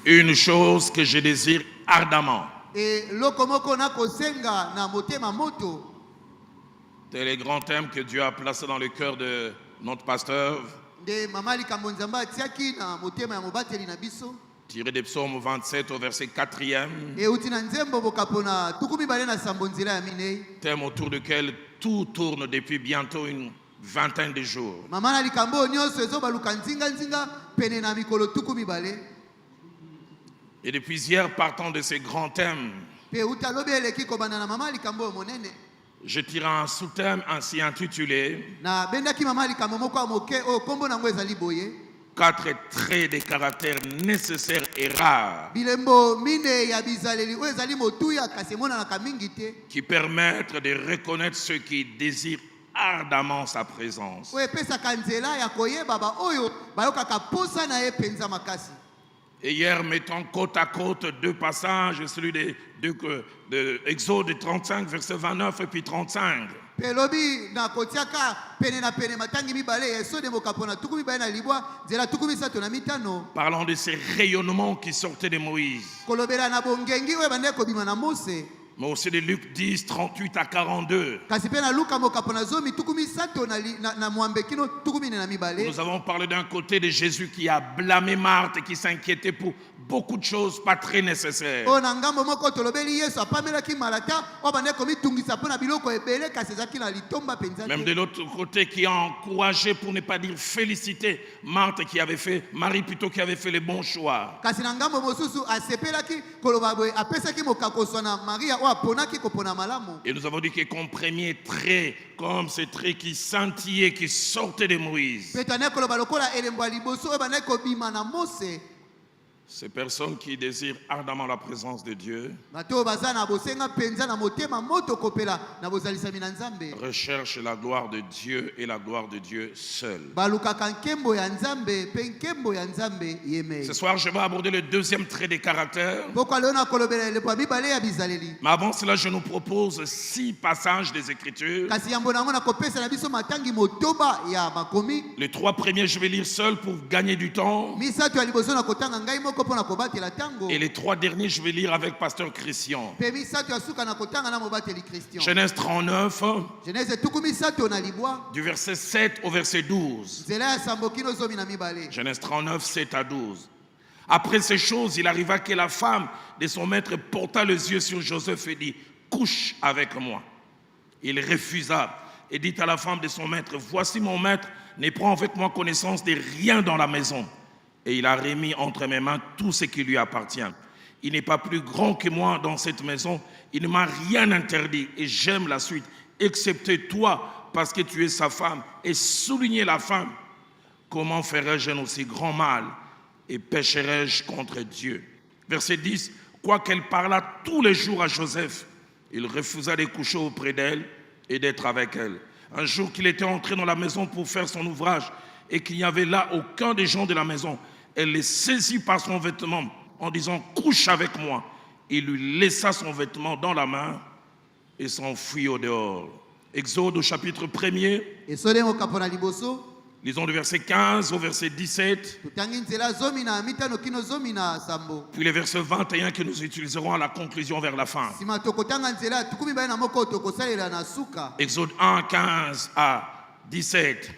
Une chose que je désire ardemment. Et lokomoko na kosenga na motema moto. C'est les grands thèmes que Dieu a placés dans le cœur de notre pasteur. De mama likambo nzamba tiaki na motema ya mobateli na biso. Tiré des psaumes 27 au verset 4e. Et utina nzembo bokapona tukumi bale na sambo nzela ya minei. Thème autour duquel tout tourne depuis bientôt une vingtaine de jours. Mama na likambo nyonso ezo baluka nzinga nzinga pene na mikolo tukumi bale. Et depuis hier, partant de ces grands thèmes, je tire un sous-thème ainsi intitulé 4 traits de caractère nécessaires et rares qui permettent de reconnaître ceux qui désirent ardemment sa présence. Et hier, mettons côte à côte deux passages, celui de Exode 35, verset 29 et puis 35. Parlons de ces rayonnements qui sortaient de Moïse. Mais aussi de Luc 10, 38 à 42. Nous avons parlé d'un côté de Jésus qui a blâmé Marthe et qui s'inquiétait pour beaucoup de choses pas très nécessaires. Même de l'autre côté qui a encouragé, pour ne pas dire félicité, Marthe qui avait fait, Marie plutôt qui avait fait les bons choix. Et nous avons dit que comme premier trait, comme ce trait qui scintillait, qui sortait de Moïse, ces personnes qui désirent ardemment la présence de Dieu recherchent la gloire de Dieu et la gloire de Dieu seul. Ce soir, je vais aborder le deuxième trait de caractère. Mais avant cela, je nous propose 6 passages des Écritures. Les 3 premiers, je vais lire seul pour gagner du temps. Et les 3 derniers, je vais lire avec Pasteur Christian. Genèse 39, du verset 7 au verset 12. Genèse 39, 7 à 12. Après ces choses, il arriva que la femme de son maître porta les yeux sur Joseph et dit, couche avec moi. Il refusa et dit à la femme de son maître, voici mon maître, ne prends avec moi connaissance de rien dans la maison. Et il a remis entre mes mains tout ce qui lui appartient. Il n'est pas plus grand que moi dans cette maison. Il ne m'a rien interdit. Et j'aime la suite, excepté toi, parce que tu es sa femme. Et souligner la femme. Comment ferais-je un aussi grand mal? Et pécherais-je contre Dieu? Verset 10. Quoiqu'elle parlât tous les jours à Joseph, il refusa de coucher auprès d'elle et d'être avec elle. Un jour qu'il était entré dans la maison pour faire son ouvrage, et qu'il n'y avait là aucun des gens de la maison, elle le saisit par son vêtement en disant « couche avec moi ». Il lui laissa son vêtement dans la main et s'enfuit au dehors. Exode au chapitre 1er. Lisons du verset 15 au verset 17. Puis le verset 21 que nous utiliserons à la conclusion vers la fin. Exode 1, 15 à 17.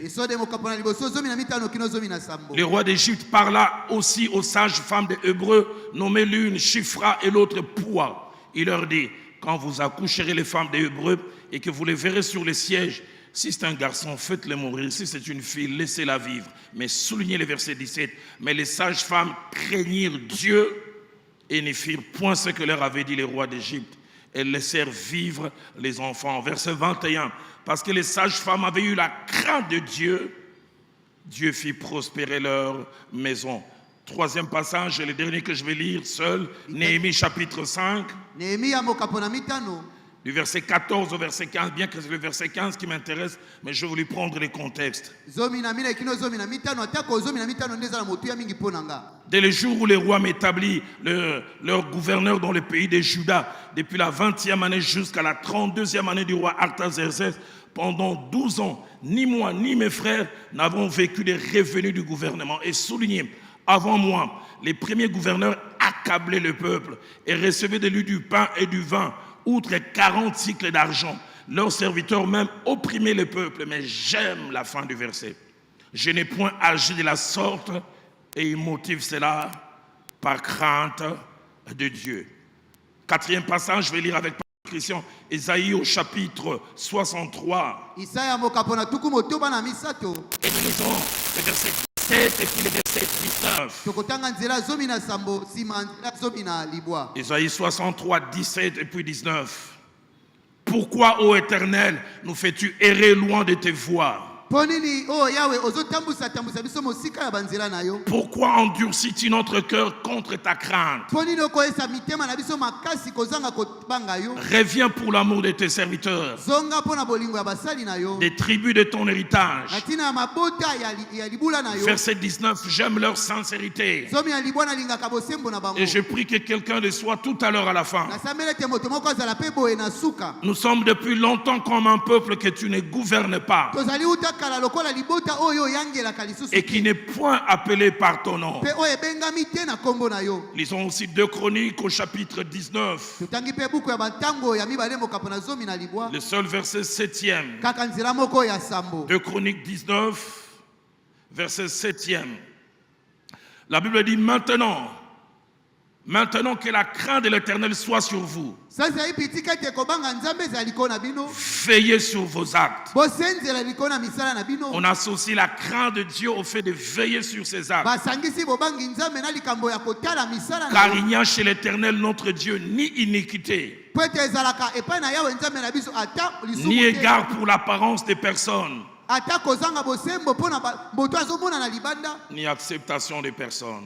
Le roi d'Égypte parla aussi aux sages-femmes des Hébreux, nommées l'une Shifra et l'autre Poua. Il leur dit, quand vous accoucherez les femmes des Hébreux et que vous les verrez sur les sièges, si c'est un garçon, faites-le mourir. Si c'est une fille, laissez-la vivre. Mais soulignez le verset 17. Mais les sages-femmes craignirent Dieu et ne firent point ce que leur avait dit les rois d'Égypte. Elles laissèrent vivre les enfants. Verset 21. Parce que les sages-femmes avaient eu la crainte de Dieu, Dieu fit prospérer leur maison. 3e passage, et le dernier que je vais lire seul, Néhémie chapitre 5. Du verset 14 au verset 15, bien que c'est le verset 15 qui m'intéresse, mais je voulais prendre les contextes. Dès le jour où les rois m'établit leur gouverneur dans le pays de Juda, depuis la 20e année jusqu'à la 32e année du roi Artaxerxès, pendant 12 ans, ni moi ni mes frères n'avons vécu des revenus du gouvernement. Et souligné, avant moi, les premiers gouverneurs accablé le peuple et recevaient de lui du pain et du vin, outre 40 cycles d'argent. Leurs serviteurs même opprimaient le peuple. Mais j'aime la fin du verset. Je n'ai point agi de la sorte, et il motive cela par crainte de Dieu. Quatrième passage, je vais lire avec Christian, Ésaïe au chapitre 63. Et nous lisons le verset 17 et puis le verset 19. Ésaïe 63, 17 et puis 19. Pourquoi, ô Éternel, nous fais-tu errer loin de tes voies? Pourquoi endurcis-tu notre cœur contre ta crainte? Reviens pour l'amour de tes serviteurs, des tribus de ton héritage. Verset 19, j'aime leur sincérité. Et je prie que quelqu'un le soit tout à l'heure à la fin. Nous sommes depuis longtemps comme un peuple que tu ne gouvernes pas et qui n'est point appelé par ton nom. Lisons aussi 2 Chroniques au chapitre 19. Le seul verset 7e. 2 Chroniques 19, verset 7e. La Bible dit maintenant que la crainte de l'Éternel soit sur vous. Veillez sur vos actes. On associe la crainte de Dieu au fait de veiller sur ses actes. Car il n'y a chez l'Éternel notre Dieu ni iniquité, ni égard pour l'apparence des personnes, ni acceptation des personnes.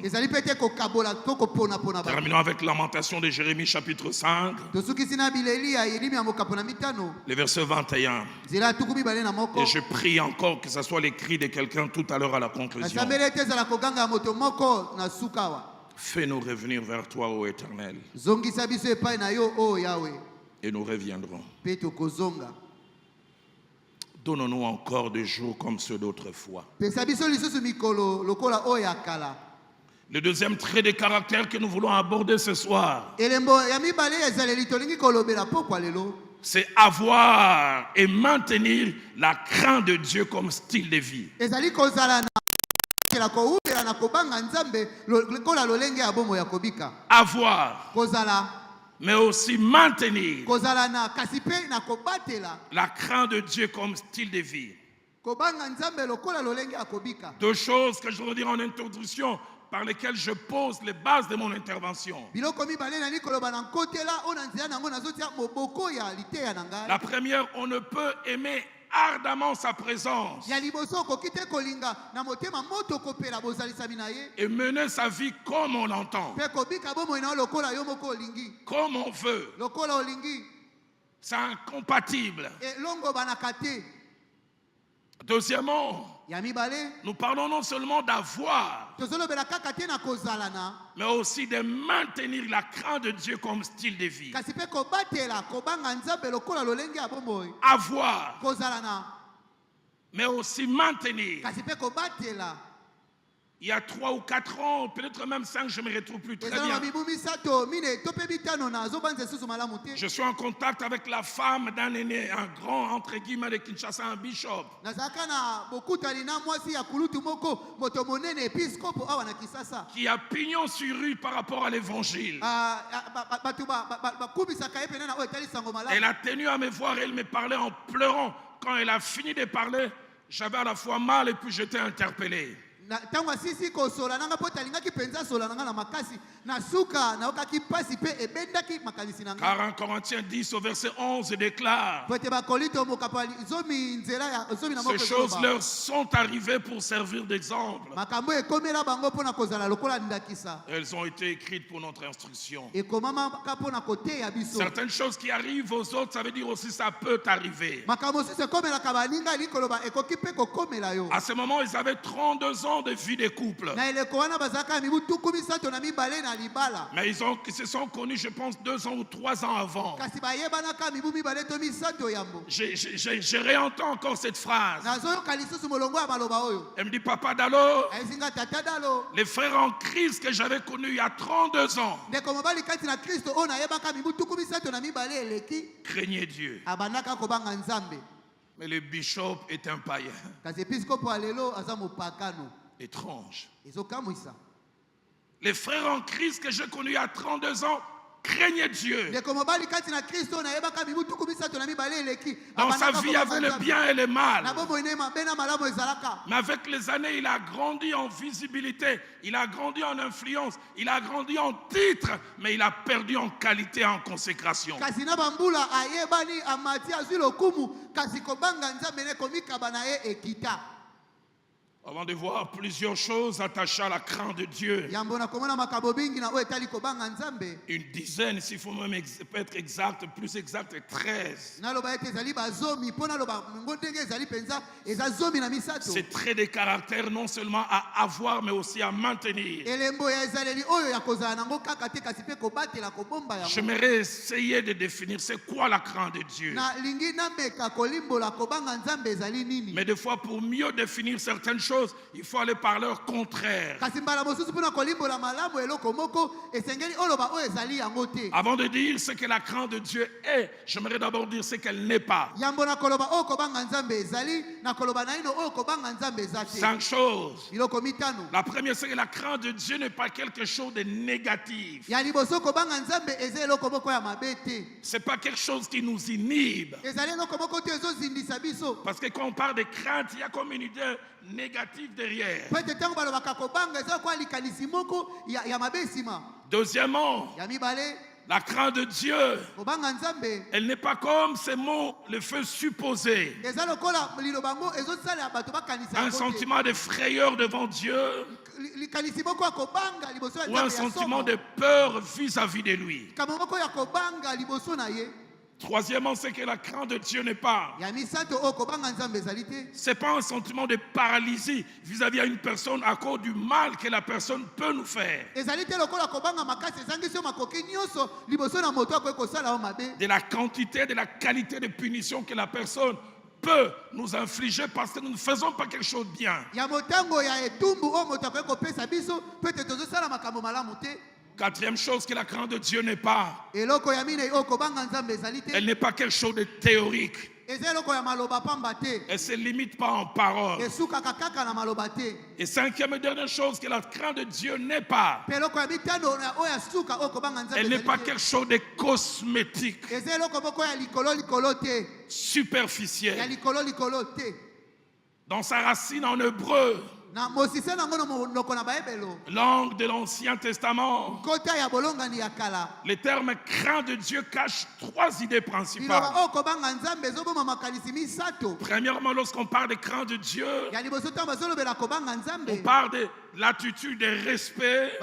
Terminons avec Lamentation de Jérémie chapitre 5, le verset 21. Et je prie encore que ce soit les cris de quelqu'un tout à l'heure à la conclusion. Fais-nous revenir vers toi, ô Éternel, et nous reviendrons. Donne-nous encore des jours comme ceux d'autrefois. Le deuxième trait de caractère que nous voulons aborder ce soir, c'est avoir et maintenir la crainte de Dieu comme style de vie. Avoir, mais aussi maintenir la crainte de Dieu comme style de vie. Deux choses que je voudrais dire en introduction, par lesquelles je pose les bases de mon intervention. La première, on ne peut aimer ardemment sa présence et mener sa vie comme on l'entend, comme on veut. C'est incompatible. Deuxièmement, nous parlons non seulement d'avoir, mais aussi de maintenir la crainte de Dieu comme style de vie. Avoir, mais aussi maintenir. Il y a 3 ou 4 ans, peut-être même 5, je ne me retrouve plus très bien. Je suis en contact avec la femme d'un aîné, un grand, entre guillemets, de Kinshasa, un bishop, qui a pignon sur rue par rapport à l'évangile. Elle a tenu à me voir et elle me parlait en pleurant. Quand elle a fini de parler, j'avais à la fois mal et puis j'étais interpellé. Car 1 Corinthiens 10 au verset 11 déclare: ces choses leur sont arrivées pour servir d'exemple. Elles ont été écrites pour notre instruction. Certaines choses qui arrivent aux autres, ça veut dire aussi ça peut arriver. À ce moment, ils avaient 32 ans. ans de vie de couple. Mais ils se sont connus, je pense, 2 ans ou 3 ans avant. Je réentends encore cette phrase. Elle me dit, Papa Dalo, les frères en Christ que j'avais connus il y a 32 ans, craignez Dieu. Mais le bishop est un païen. Étrange. Les frères en Christ que j'ai connus il y a 32 ans craignait Dieu. Dans sa vie, il y avait le bien et le mal. Mais avec les années, il a grandi en visibilité, il a grandi en influence, il a grandi en titre, mais il a perdu en qualité et en consécration. Avant de voir plusieurs choses attachées à la crainte de Dieu, une dizaine, s'il faut même être exact, plus exact, 13. C'est trait de caractère non seulement à avoir, mais aussi à maintenir. J'aimerais essayer de définir c'est quoi la crainte de Dieu. Mais des fois, pour mieux définir certaines choses, il faut aller par leur contraire. Avant de dire ce que la crainte de Dieu est, j'aimerais d'abord dire ce qu'elle n'est pas. 5 choses. La première, c'est que la crainte de Dieu n'est pas quelque chose de négatif. C'est pas quelque chose qui nous inhibe. Parce que quand on parle de crainte, il y a comme une idée négative derrière. Deuxièmement, la crainte de Dieu, elle n'est pas comme ces mots le font supposer. Un sentiment de frayeur devant Dieu ou un sentiment de peur vis-à-vis de lui. Troisièmement, c'est que la crainte de Dieu n'est pas. C'est pas un sentiment de paralysie vis-à-vis d'une personne à cause du mal que la personne peut nous faire. De la quantité, de la qualité de punition que la personne peut nous infliger parce que nous ne faisons pas quelque chose de bien. Quatrième chose que la crainte de Dieu n'est pas. Elle n'est pas quelque chose de théorique. Elle ne se limite pas en parole. Et cinquième et dernière chose que la crainte de Dieu n'est pas. Elle n'est pas quelque chose de cosmétique, superficiel. Dans sa racine en hébreu, langue de l'Ancien Testament, le terme crainte de Dieu cache 3 idées principales. Premièrement, lorsqu'on parle de crainte de Dieu, on parle de l'attitude de respect,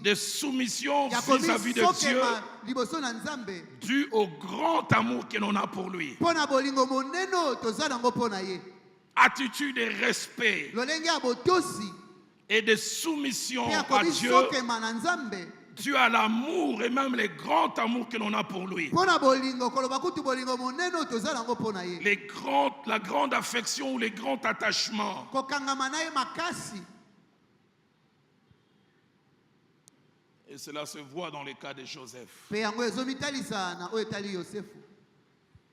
de soumission vis-à-vis de Dieu, dû au grand amour que l'on a pour lui. Attitude de respect et de soumission à Dieu, dû à l'amour et même le grand amour que l'on a pour lui. La grande affection ou les grands attachements. Et cela se voit dans le cas de Joseph.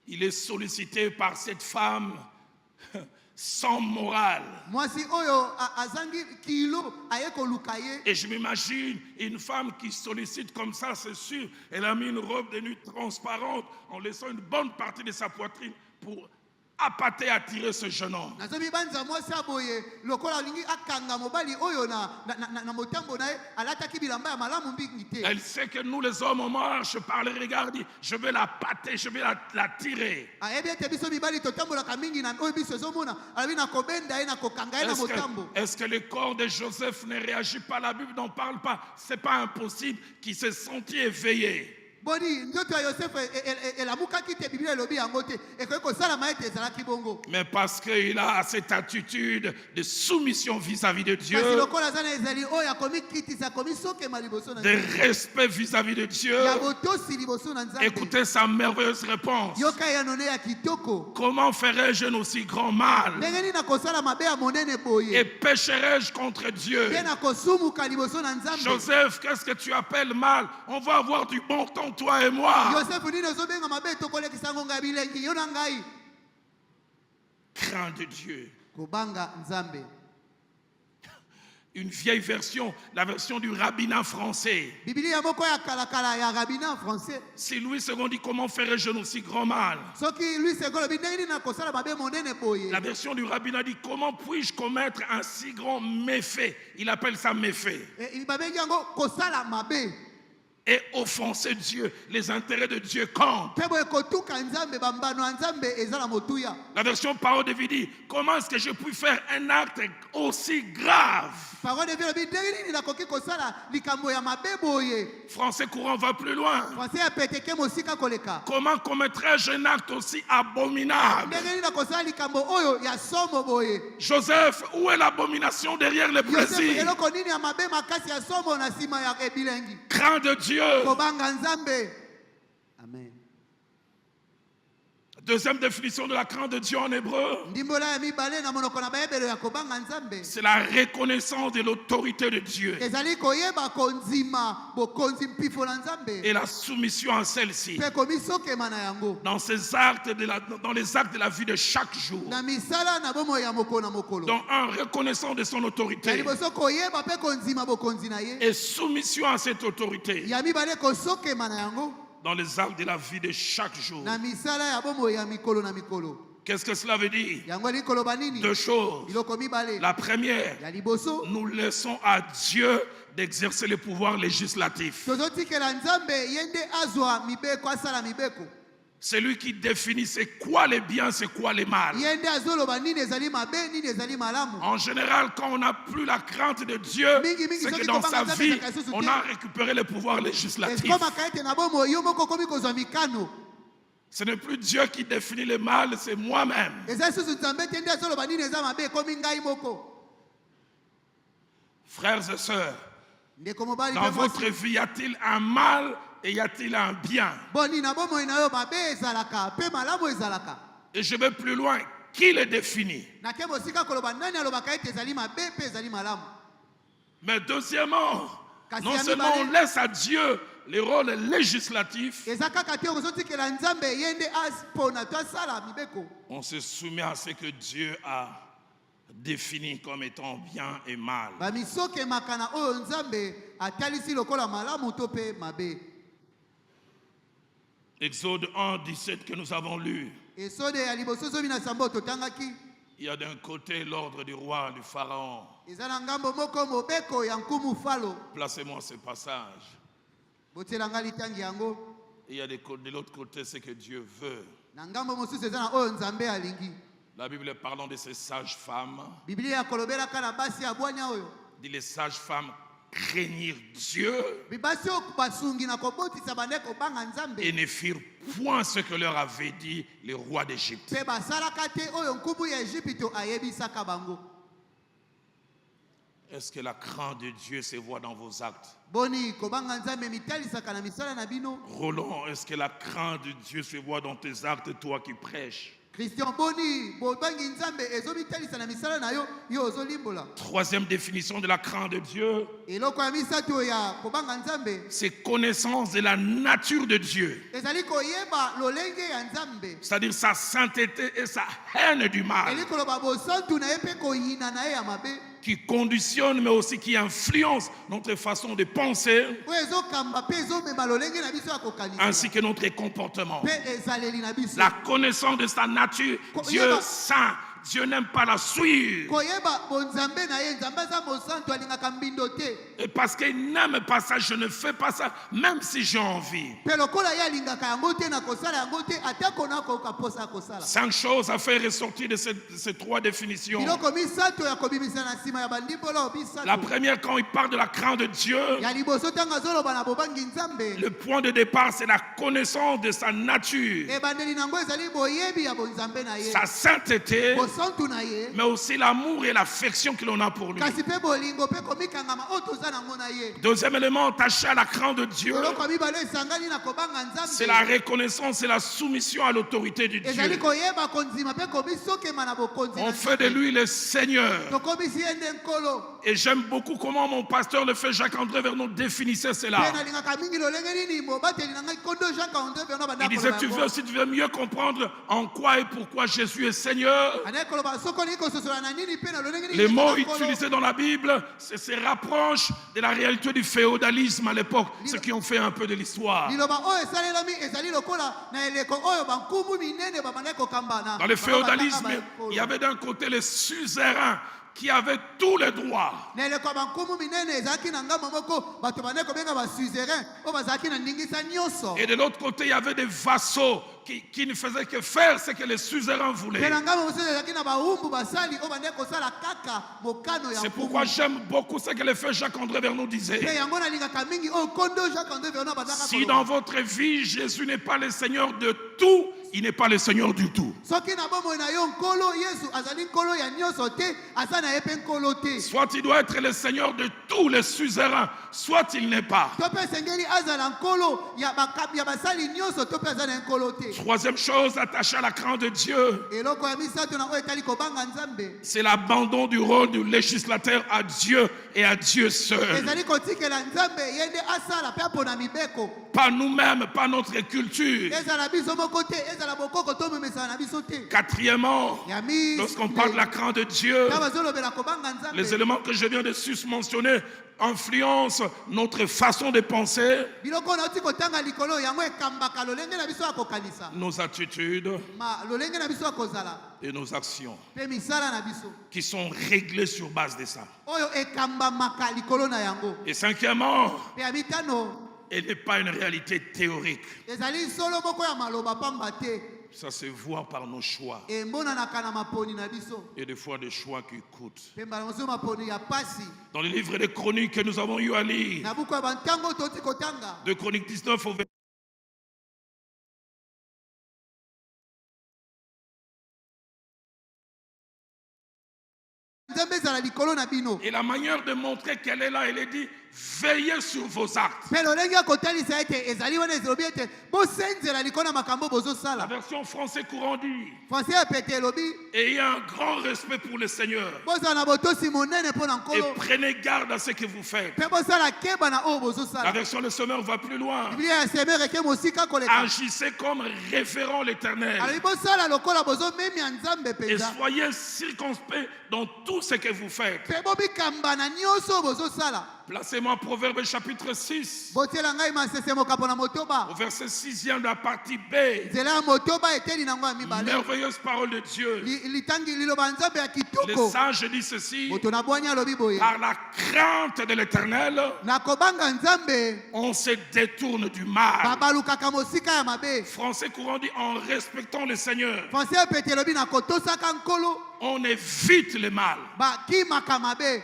Il est sollicité par cette femme sans morale. Et je m'imagine une femme qui sollicite comme ça, c'est sûr. Elle a mis une robe de nuit transparente en laissant une bonne partie de sa poitrine pour appâter, attirer ce jeune homme. Elle sait que nous les hommes on marche par le regard, dit je vais la pâter, je vais la tirer. Est-ce que le corps de Joseph ne réagit pas? La Bible n'en parle pas. C'est pas impossible qu'il se sentit éveillé. Mais parce qu'il a cette attitude de soumission vis-à-vis de Dieu, de respect vis-à-vis de Dieu, écoutez sa merveilleuse réponse. Comment ferais-je un aussi grand mal? Et pécherais-je contre Dieu? Joseph, qu'est-ce que tu appelles mal? On va avoir du bon temps, toi et moi. Crains de Dieu. Une vieille version, la version du rabbinat français. Si Louis II dit comment ferais-je un aussi grand mal? La version du rabbinat dit comment puis-je commettre un si grand méfait? Il appelle ça méfait. Et offenser Dieu, les intérêts de Dieu comptent. La version Parole de vie dit comment est-ce que je puis faire un acte aussi grave? Français courant va plus loin. Comment commettrais-je un acte aussi abominable? Joseph, où est l'abomination derrière le plaisir? Crains de Dieu. Amen. Deuxième définition de la crainte de Dieu en hébreu, c'est la reconnaissance de l'autorité de Dieu et la soumission à celle-ci dans les actes de la vie de chaque jour. Donc un, reconnaissance de son autorité et soumission à cette autorité dans les actes de la vie de chaque jour. Qu'est-ce que cela veut dire? Deux choses. La première, nous laissons à Dieu d'exercer le pouvoir législatif. C'est lui qui définit c'est quoi les biens, c'est quoi les mal. En général, quand on n'a plus la crainte de Dieu, c'est que dans sa vie, on a récupéré le pouvoir législatif. Ce n'est plus Dieu qui définit le mal, c'est moi-même. Frères et sœurs, dans votre vie, y a-t-il un mal et y a-t-il un bien? Et je vais plus loin. Qui le définit? Mais deuxièmement, non seulement on laisse à Dieu le rôle législatif, on se soumet à ce que Dieu a défini comme étant bien et mal. Exode 1, 17 que nous avons lu. Il y a d'un côté l'ordre du roi, du pharaon. Placez-moi ce passage. Il y a de l'autre côté ce que Dieu veut. La Bible parlant de ces sages-femmes, dit les sages-femmes craignirent Dieu et ne firent point ce que leur avait dit le roi d'Égypte. Est-ce que la crainte de Dieu se voit dans vos actes? Roland, est-ce que la crainte de Dieu se voit dans tes actes, toi qui prêches? Troisième définition de la crainte de Dieu, c'est connaissance de la nature de Dieu, c'est-à-dire sa sainteté et sa haine du mal, qui conditionne mais aussi qui influence notre façon de penser ainsi que notre comportement. La connaissance de sa nature, Dieu saint, Dieu n'aime pas la souillure. koyeba bonzambe na ye nzambe aza mosantu alingaka mbindo te Et parce qu'il n'aime pas ça, je ne fais pas ça, même si j'ai envie. mpe lokola ye alingaka yango te na kosala yango te atako nakoyoka mposa ya kosala 5 choses à faire ressortir de ces 3 définitions. biloko misato ya kobimisa na nsima ya bandimbola misato La première, quand il parle de la crainte de Dieu, ya liboso ntango azoloba na bobangi nzambe le point de départ, c'est la connaissance de sa nature, ebandeli nango ezali boyebi ya bonzambe na ye sa sainteté, bosantu na ye mais aussi l'amour et l'affection que l'on a pour lui. kasi mpe bolingo mpe komikangama oyo toza nango na ye Deuxième élément attaché à la crainte de Dieu, eloko ya mibale esangani na kobanga c'est nzambe la reconnaissance et la soumission à l'autorité du ezali Dieu. koyeba kondima mpe komisokema na bokonzi On na fait de lui le Seigneur. tokomisi ye nde nkolo Et j'aime beaucoup comment mon pasteur, le frère Jacques-André Vernon, définissait mpe cela. nalingaka mingi lolenge nini mobateli na ngai kondo jacques andre beno Il disait, tu veux mieux comprendre en quoi et pourquoi Jésus est Seigneur. ane koloba soko olingi kososola na nini mpe na lolenge nini Les Yesu mots na nkolo. utilisés dans la Bible se rapprochent de la réalité du féodalisme à l'époque, ceux qui ont fait un peu de l'histoire. liloba oyo esalelami ezali lokola na eleko oyo bankumu minene babandaki kokamba na Dans le bango batanga féodalisme, baekolo. il y avait d'un côté les suzerains qui avaient tous les droits. na eleko ya bankumu minene ezalaki na ngambo moko bato bandaki kobenga basuzerain oyo bazalaki na ndingisa nyonso Et de l'autre côté, il y avait des vassaux qui ne faisaient que faire ce que les suzerains mpe voulaient. na ngambo mosusu ezalaki na bawumbu basali oyo bandaki kosala kaka mokano ya C'est pourquoi j'aime beaucoup ce que le frère Jacques-André Vernon mpe disait. yango nalingaka mingi oyo kondo jacques andre verno bandaka Si dans votre vie, Jésus n'est pas le Seigneur de tout, il n'est pas le Seigneur du tout. soki na bomoi na yo nkolo yesu azali nkolo ya nyonso te aza na ye mpe nkolo te Soit il doit être le Seigneur de tous les suzerains, soit il n'est pas. to mpe esengeli azala nkolo ya basali nyonso to mpe aza na ye nkolo te Troisième chose attachée à la crainte de Dieu, eloko ya misato na oyo etali kobanga nzambe c'est l'abandon du rôle du législateur à Dieu et à Dieu seul. ezali kotikela nzambe ye nde asala mpe apona mibeko Pas nous-mêmes, pas notre culture. ezala biso moko te ezala bokoko tomemesana na biso te Quatrièmement, ya lorsqu'on parle de la crainte de Dieu, ta bazolobela kobanga les nzambe éléments que je viens de susmentionner influencent notre façon de penser, biloko nauti kotanga likolo yango ekambaka lolenge na biso ya kokanisa nos attitudes lolenge na biso ya kozala et nos actions mpe misala na biso qui sont réglées sur base de ça. oyo ekambamaka likolo na yango Et cinquièmement, mpe ya mitano elle n'est pas une réalité théorique. ezali solo moko ya maloba pamba te Ça se voit par nos choix emonanaka na maponi na biso et des fois des choix qui coûtent. mpe mbala mosusu maponi ya pasi Dans le livre des Chroniques que nous avons eu à lire, na buku ya bantango toti kotanga de Chroniques 19 au nzambe ezala likolo na bino et la manière de montrer qu'elle est là, elle est dit, veillez sur vos actes. mpe lolenge ya kotalisa ete ezali wana elobi ete bosenzela likolo na makambo La bozosala version français courant dit, francais ya pete elobi ayez un grand respect pour le Seigneur bozala na botosi monene mpo na et nkolo prenez garde à ce que vous faites. mpe bosala keba na oyo La bozosala version Le Semeur va plus loin. biblia ya semere eke mosika koleka Agissez comme référent l'Éternel alobi bosala lokola bozomemia nzambe et mpenza soyez circonspects dans tout ce que vous faites. mpe bomikamba na nyonso oyo bozosala Placez-moi Proverbe chapitre 6, botiela ngai masese mokapo na motoba au verset 6e de la partie B. nzela ya motoba eteli nango ya mibale Merveilleuse parole de Dieu. litangi liloba ya nzambe ya Le kitoko sage dit ceci, moto na bwani alobi boye par la crainte de l'Éternel, na kobanga nzambe on se détourne du mal. babalukaka mosika ya mabe Français courant dit, en respectant le Seigneur, francais ya pete elobi na kotosaka nkolo on évite le mal. bakimaka mabe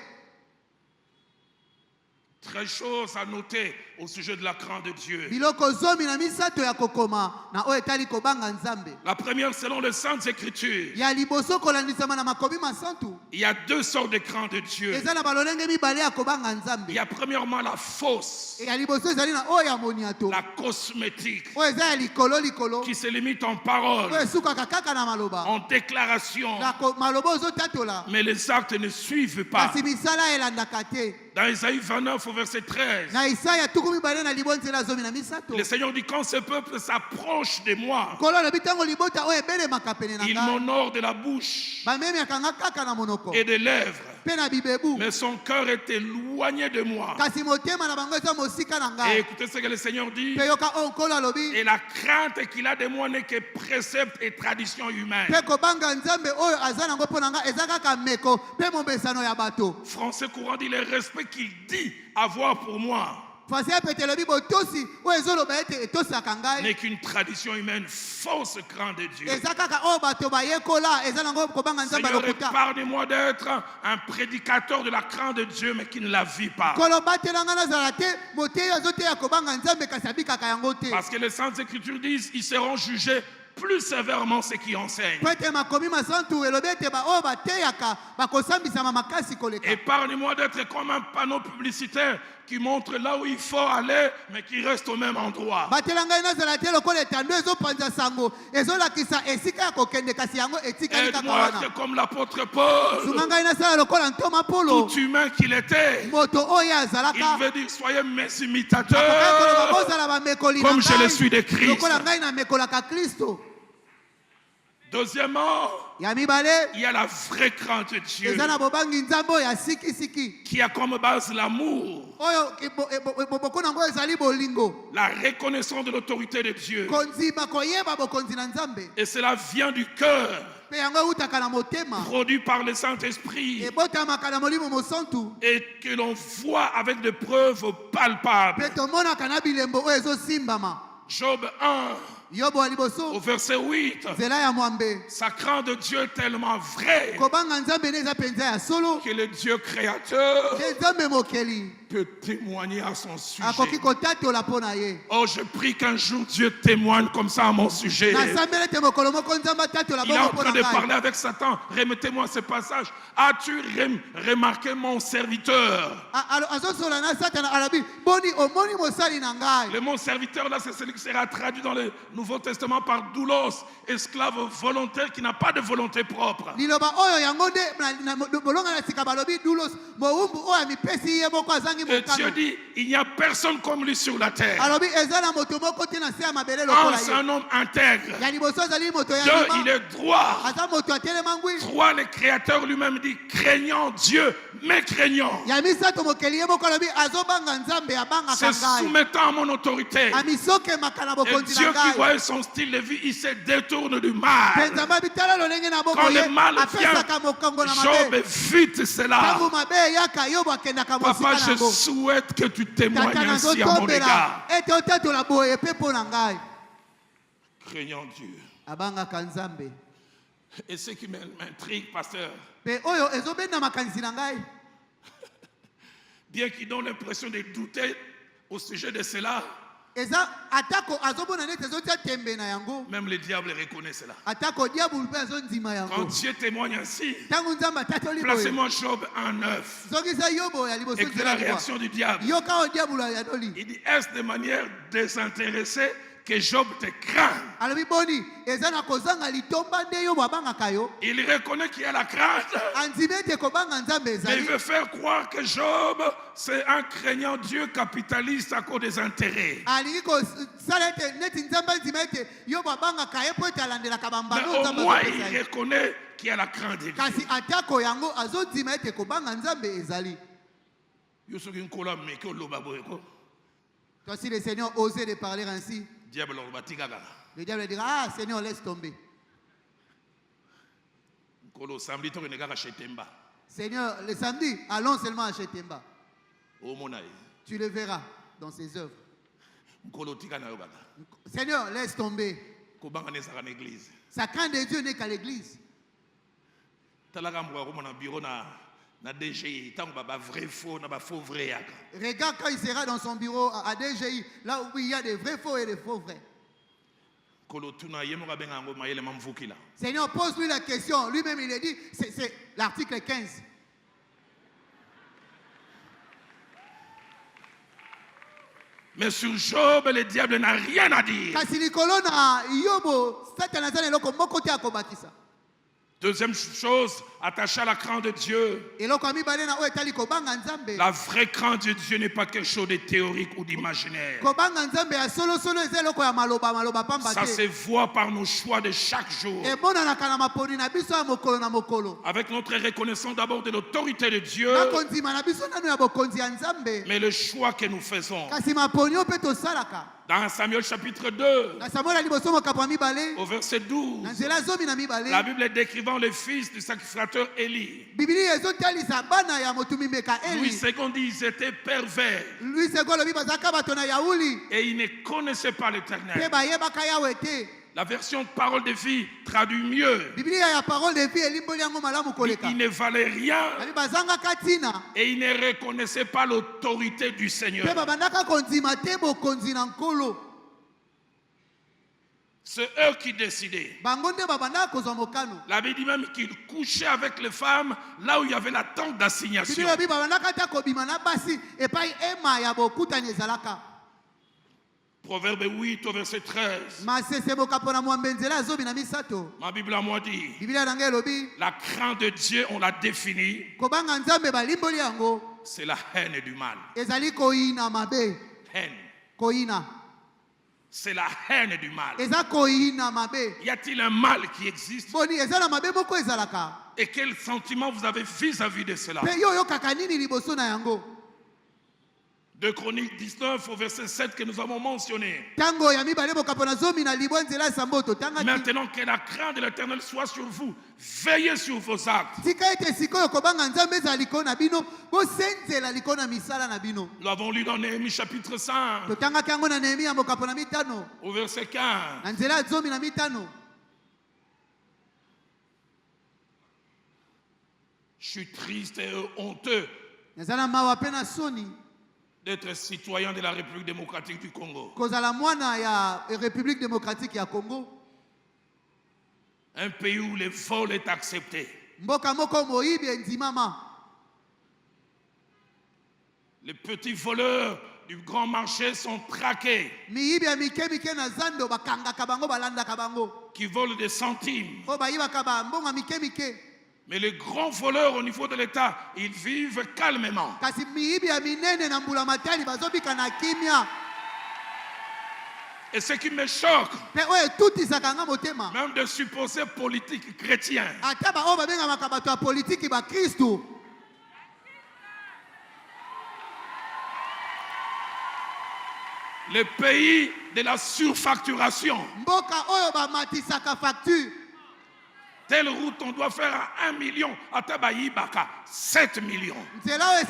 Très chose à noter au sujet de la crainte de Dieu. biloko zomi na misato ya kokoma na oyo etali kobanga nzambe La première, selon les Saintes Écritures, ya liboso kolandisama na makomi masantu il y a deux sortes de crainte de Dieu. eza na balolenge mibale ya kobanga Il nzambe y a premièrement la fausse, ya liboso ezali na oyo ya moniato la cosmétique, oyo eza ya likolo qui se limite en parole, oyo esukaka kaka na maloba en déclaration, maloba ozotatola mais les actes ne suivent pas. kasi misala elandaka te Dans Isaïe 29 au verset 13, na isaya tuku mibale na libwa nzela zomi na misato le Seigneur dit, quand ce peuple s'approche de moi, nkolo alobi ntango libota oyo ebelemaka pene na il ngai m'honore de la bouche bamemiaka nga kaka na monoko et des lèvres, Mais son cœur est éloigné de moi. Et écoutez ce que le Seigneur dit. Et la crainte qu'il a de moi n'est que précepte et tradition humaine. Français courant dit le respect qu'il dit avoir pour moi n'est qu'une tradition humaine, fausse crainte de Dieu. Seigneur, épargne-moi d'être un prédicateur de la crainte de Dieu, mais qui ne la vit pas. Parce que les Saintes Écritures disent ils seront jugés plus sévèrement ceux qui enseignent. Épargne-moi d'être comme un panneau publicitaire qui montre là où il faut aller, mais qui reste au même endroit. Aide-moi à être comme l'apôtre Paul, tout humain qu'il était. Il veut dire soyez mes imitateurs, comme je le suis de Christ. Deuxièmement, il y a la vraie crainte de Dieu qui a comme base l'amour, la reconnaissance de l'autorité de Dieu. Et cela vient du cœur, produit par le Saint-Esprit, et que l'on voit avec des preuves palpables. Job 1, au verset 8, sa crainte de Dieu est tellement vraie que le Dieu créateur peut témoigner à son sujet. Oh, je prie qu'un jour Dieu témoigne comme ça à mon sujet. Il est en train de parler avec Satan. Remettez-moi ce passage. As-tu remarqué mon serviteur? Le mot serviteur là, c'est celui qui sera traduit dans le Nouveau Testament par doulos, esclave volontaire qui n'a pas de volonté propre. Et Dieu dit, il n'y a personne comme lui sur la terre. Un, c'est un homme intègre. Deux, il est droit. Trois, le Créateur lui-même dit, craignant Dieu, mais craignant. Se soumettant à mon autorité. Et Dieu qui voit son style de vie, il se détourne du mal. Quand le mal vient, Job évite cela. Papa, je souhaite que tu témoignes ainsi à mon égard. Craignant Dieu. Et ce qui m'intrigue, pasteur, bien qu'il donne l'impression de douter au sujet de cela, même le diable reconnaît cela. Quand Dieu témoigne ainsi, placez-moi Job 1:9. Écoutez la réaction du diable. Il dit, est-ce de manière désintéressée que Job te craint? Il reconnaît qu'il y a la crainte, mais il veut faire croire que Job c'est un craignant Dieu capitaliste à cause des intérêts. Mais au moins il reconnaît qu'il y a la crainte de Dieu. Toi, si le Seigneur osait de parler ainsi, le diable dira, ah Seigneur, laisse tomber. Seigneur, le samedi, allons seulement à Chetemba. Tu le verras dans ses œuvres. Seigneur, laisse tomber. Sa crainte de Dieu n'est qu'à l'église. Regarde quand il sera dans son bureau à DGI, là où il y a des vrais faux et des faux vrais. Seigneur, pose-lui la question. Lui-même, il a dit, c'est l'article 15. Mais sur Job, le diable n'a rien à dire. Deuxième chose, attaché à la crainte de Dieu. La vraie crainte de Dieu n'est pas quelque chose de théorique ou d'imaginaire. Ça se voit par nos choix de chaque jour. Avec notre reconnaissance d'abord de l'autorité de Dieu, mais le choix que nous faisons. Dans Samuel chapitre 2, au verset 12, la Bible est décrivant le fils du sacrificateur Élie. Louis II dit qu'ils étaient pervers. Et ils ne connaissaient pas l'Éternel. La version parole de vie traduit mieux. Il ne valait rien et il ne reconnaissait pas l'autorité du Seigneur. C'est eux qui décidaient. La Bible dit même qu'ils couchaient avec les femmes là où il y avait la tente d'assignation. Proverbe 8 au verset 13. Ma Bible à moi dit, la crainte de Dieu, on l'a définie, c'est la haine du mal. Haine. C'est la haine du mal. Y a-t-il un mal qui existe? Et quel sentiment vous avez vis-à-vis de cela? 2 Chroniques 19 au verset 7 que nous avons mentionné. Maintenant que la crainte de l'Éternel soit sur vous, veillez sur vos actes. Nous l'avons lu dans Néhémie chapitre 5 au verset 15. Je suis triste et honteux d'être citoyen de la République démocratique du Congo. Un pays où le vol est accepté. Les petits voleurs du grand marché sont traqués. Qui volent des centimes. Mais les grands voleurs au niveau de l'État, ils vivent calmement. Et ce qui me choque, même de supposés politiques chrétiens, le pays de la surfacturation. Telle route, on doit faire à 1 million. À Tabaïbaka, 7 millions. C'est là où il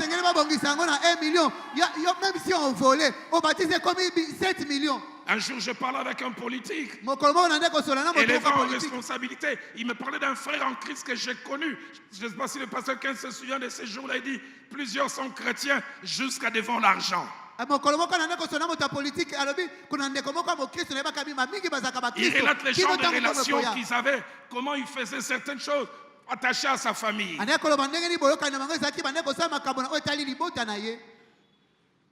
million. Même si on volait, on baptisait comme 7 millions. Un jour, je parlais avec un politique. Et les gens en responsabilité, il me parlait d'un frère en Christ que j'ai connu. Je ne sais pas si le pasteur Ken se souvient de ces jours-là. Il dit, plusieurs sont chrétiens jusqu'à devant l'argent. Il relate les gens de relations qu'ils avaient, comment ils faisaient certaines choses attachées à sa famille.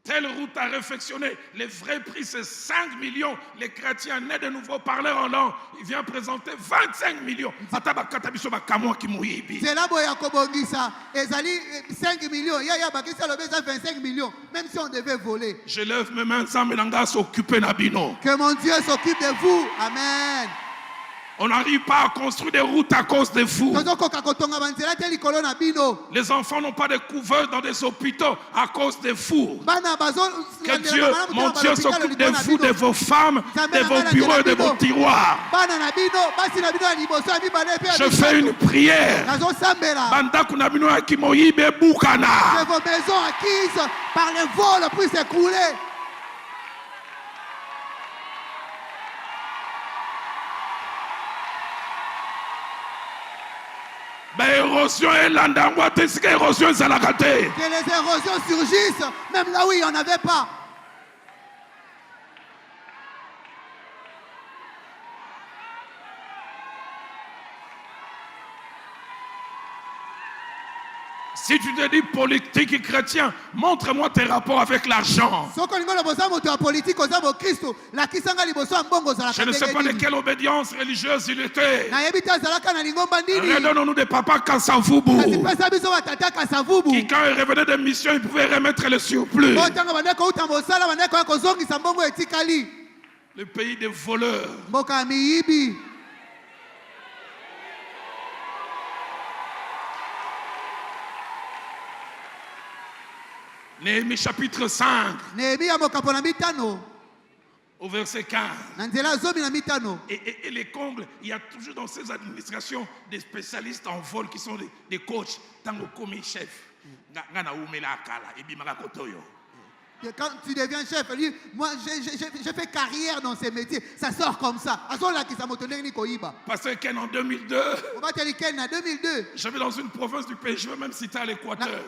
Telle route à réflexionner, le vrai prix c'est 5 millions. Les chrétiens nés de nouveau parleurs en langue, il vient présenter 25 millions. C'est là ça. 5 millions. Il y a 25 millions. Même si on devait voler. Je lève mes mains ensemble et s'occuper d'Abino. Que mon Dieu s'occupe de vous. Amen. On n'arrive pas à construire des routes à cause de vous. Les enfants n'ont pas de couverts dans des hôpitaux à cause de vous. Que Dieu, mon Dieu, s'occupe de vous, de vos femmes, de vos bureaux, de vos tiroirs. Je fais une prière. Que vos maisons acquises par les vols puissent s'écrouler. Que les érosions surgissent, même là où il n'y en avait pas. Si tu te dis politique et chrétien, montre-moi tes rapports avec l'argent. Je ne sais pas de quelle obédience religieuse il était. Redonnons-nous des papas Kasavubu qui, quand il revenait de mission, il pouvait remettre le surplus. Le pays des voleurs. Néhémie chapitre 5. Au verset 15. Et les combles, il y a toujours dans ces administrations des spécialistes en vol qui sont des coachs. Tango komi chef. Quand tu deviens chef, moi j'ai fait carrière dans ces métiers. Ça sort comme ça. Parce que en 2002, j'avais dans une province du pays, je vais même citer à l'Équateur.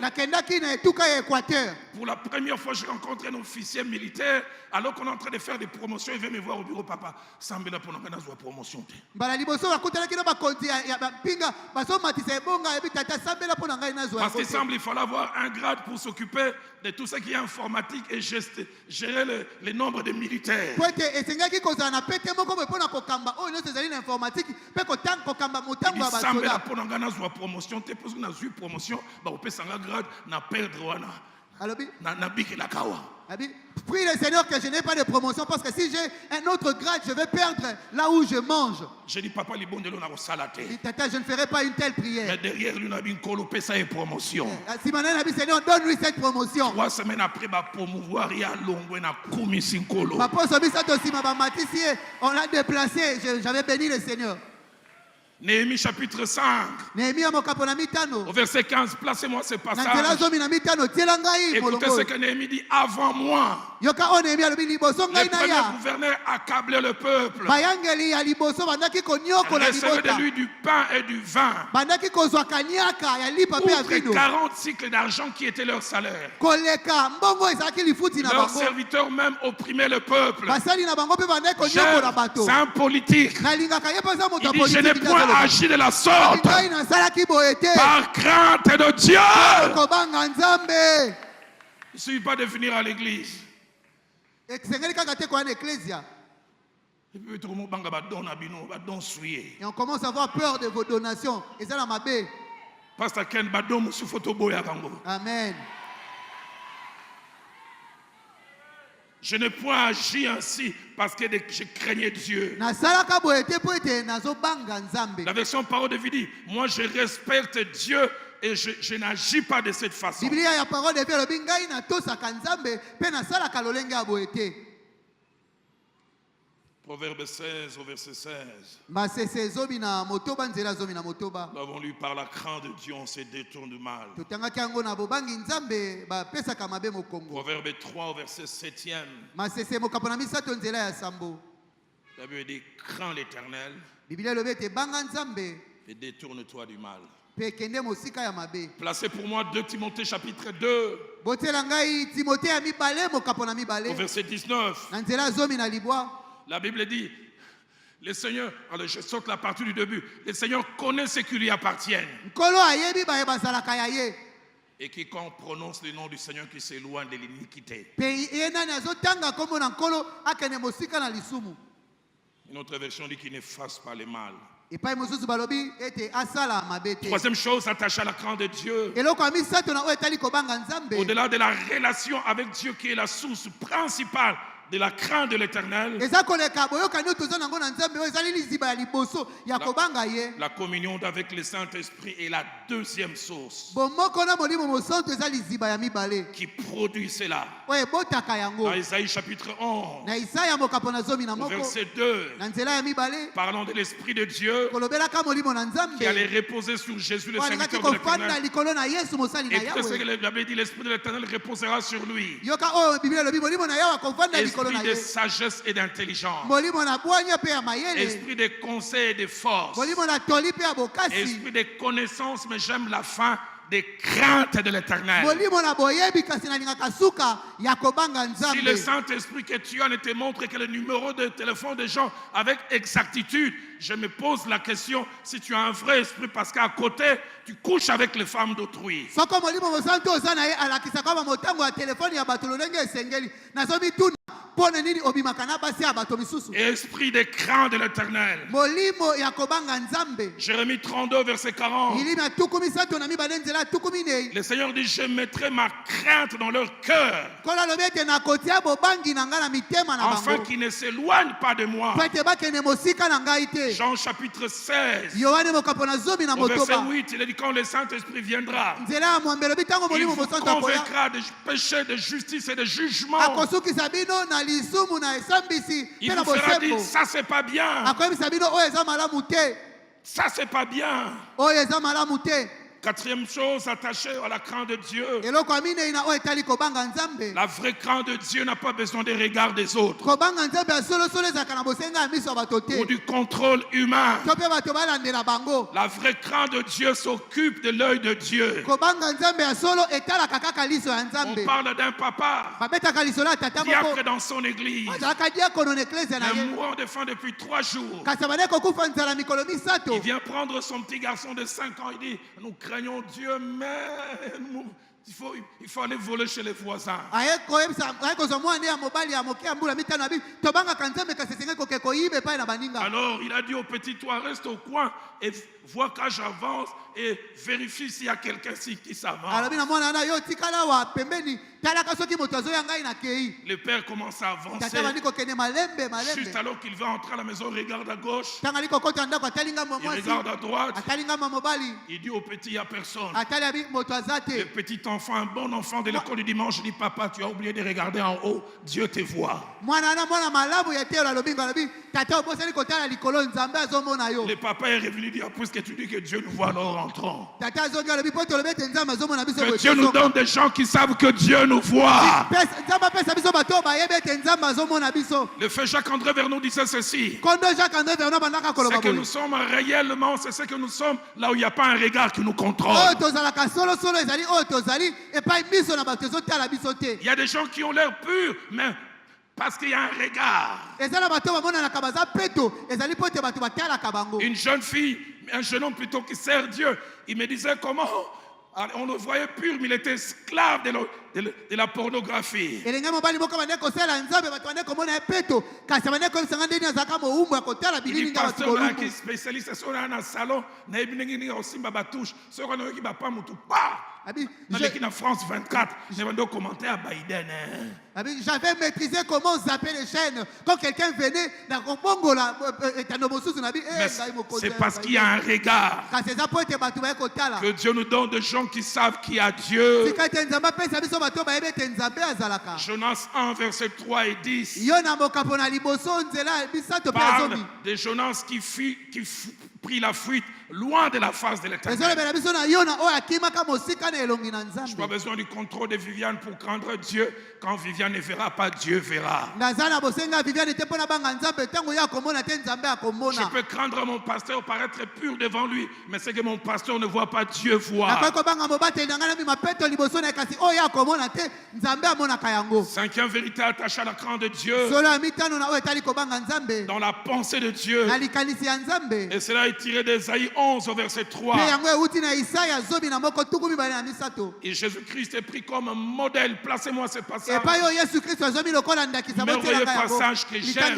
Pour la première fois, j'ai rencontré un officier militaire. Alors qu'on est en train de faire des promotions, il veut me voir au bureau, papa. Sambela pour nous promotion. Parce qu'il semble qu'il fallait avoir un grade pour s'occuper de tout ce qui est informatique et gérer le nombre de militaires. Promotion, prie le Seigneur que je n'ai pas de promotion parce que si j'ai un autre grade, je vais perdre là où je mange. Je dis papa, je ne ferai pas une telle prière. Mais derrière lui, ça une promotion. Si maintenant Seigneur, donne-lui cette promotion. 3 semaines après, promouvoir, il y a on l'a déplacé. J'avais béni le Seigneur. Néhémie chapitre 5. Au verset 15, placez-moi ce passage. Écoutez ce que Néhémie dit avant moi. Le premier gouverneur accablait le peuple. Recevait de lui du pain et du vin. Outre 40 cycles d'argent qui étaient leur salaire. Leurs serviteurs même opprimaient le peuple. C'est un politique. Il dit, je n'ai point agi de la sorte par crainte de Dieu. Il ne suffit pas de venir à l'église. Et on commence à avoir peur de vos donations. Amen. Je n'ai point agi ainsi parce que je craignais Dieu. La version parole de vie dit, moi je respecte Dieu et je n'agis pas de cette façon. Proverbe 16 au verset 16. Nous avons lu par la crainte de Dieu, on se détourne du mal. Proverbe 3 au verset 7e. La Bible dit, crains l'Éternel et détourne-toi du mal. Placez pour moi 2 Timothée chapitre 2. Au verset 19. La Bible dit, le Seigneur, alors je saute la partie du début, le Seigneur connaît ce qui lui appartient. Et quiconque prononce le nom du Seigneur qui s'éloigne de l'iniquité. Une autre version dit qu'il n'efface pas le mal. Troisième chose attachée à la crainte de Dieu. Au-delà de la relation avec Dieu qui est la source principale de la crainte de l'Éternel, la communion avec le Saint-Esprit est la deuxième source qui produit cela. Dans Isaïe chapitre 11, au verset 2, parlant de l'Esprit de Dieu qui allait reposer sur Jésus, le serviteur de l'Éternel. Et ce que la Bible dit, l'Esprit de l'Éternel reposera sur lui. Esprit de sagesse et d'intelligence. Esprit de conseil et de force. Esprit de connaissance, mais j'aime la fin. des craintes de l'Éternel. Si le Saint-Esprit que tu as ne te montre que le numéro de téléphone des gens avec exactitude, je me pose la question si tu as un vrai esprit, parce qu'à côté, tu couches avec les femmes d'autrui. Esprit de crainte de l'Éternel. Jérémie 32, verset 40. Le Seigneur dit, je mettrai ma crainte dans leur cœur, afin qu'ils ne s'éloignent pas de moi. Jean chapitre 16, au verset 8, il a dit, quand le Saint-Esprit viendra, il vous convaincra de péché, de justice et de jugement. Il vous fera dire, ça c'est pas bien. Ça c'est pas bien. Quatrième chose attachée à la crainte de Dieu. La vraie crainte de Dieu n'a pas besoin des regards des autres ou du contrôle humain. La vraie crainte de Dieu s'occupe de l'œil de Dieu. On parle d'un papa diacre dans son église, mais mourant de faim depuis 3 jours. Il vient prendre son petit garçon de 5 ans. Il dit, nous craignons Dieu, mais il faut aller voler chez les voisins. Alors il a dit au petit, toi reste au coin et vois quand j'avance et vérifie s'il y a quelqu'un qui s'avance. Le père commence à avancer. Juste alors qu'il va entrer à la maison, il regarde à gauche, il regarde à droite. Il dit au petit, il n'y a personne. Le petit enfant, un bon enfant de l'école du dimanche, dit, papa, tu as oublié de regarder en haut, Dieu te voit. Le papa est revenu dire, puisque tu dis que Dieu nous voit, alors rentrons. Que Dieu nous donne des gens qui savent que Dieu nous voit. Le frère Jacques-André Vernon disait ceci, c'est que nous sommes réellement, c'est ce que nous sommes là où il n'y a pas un regard qui nous contrôle. Il y a des gens qui ont l'air purs, mais parce qu'il y a un regard. Une jeune fille, un jeune homme plutôt qui sert Dieu, il me disait comment on le voyait pur, mais il était esclave de la pornographie. Il dit, pasteur qui est spécialiste sur un salon, avec la France 24, je vais commenter à Biden. J'avais maîtrisé comment zapper les chaînes. Quand quelqu'un venait, c'est parce qu'il y a un regard que Dieu nous donne de gens qui savent qu'il y a Dieu. Jonas 1, verset 3 et 10 parle de Jonas qui prit la fuite loin de la face de l'Éternel. Je n'ai pas besoin du contrôle de Viviane pour craindre Dieu. Quand Viviane ne verra pas, Dieu verra. Je peux craindre mon pasteur, paraître pur devant lui, mais c'est que mon pasteur ne voit pas, Dieu voit. Cinquième vérité attachée à la crainte de Dieu, dans la pensée de Dieu. Et cela est tiré d'Ésaïe 11 au verset 3. Et Jésus-Christ est pris comme un modèle. Placez-moi ce passage. Merveilleux passage que j'aime.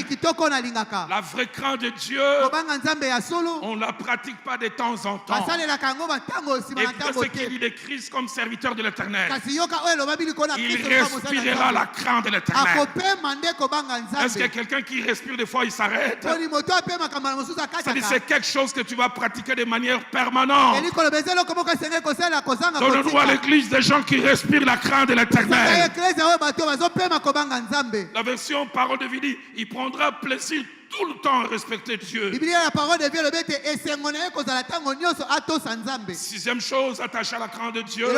La vraie crainte de Dieu, on ne la pratique pas de temps en temps. Et ce qu'il dit de Christ comme serviteur de l'Éternel, il respirera la crainte de l'Éternel. Est-ce qu'il y a quelqu'un qui respire des fois, il s'arrête? C'est quelque chose que tu vas pratiquer de manière permanente. Donne-nous à l'église des gens qui respirent la crainte de l'Éternel. La version parole de vie dit, il prendra plaisir tout le temps respecter Dieu. Sixième chose attachée à la crainte de Dieu.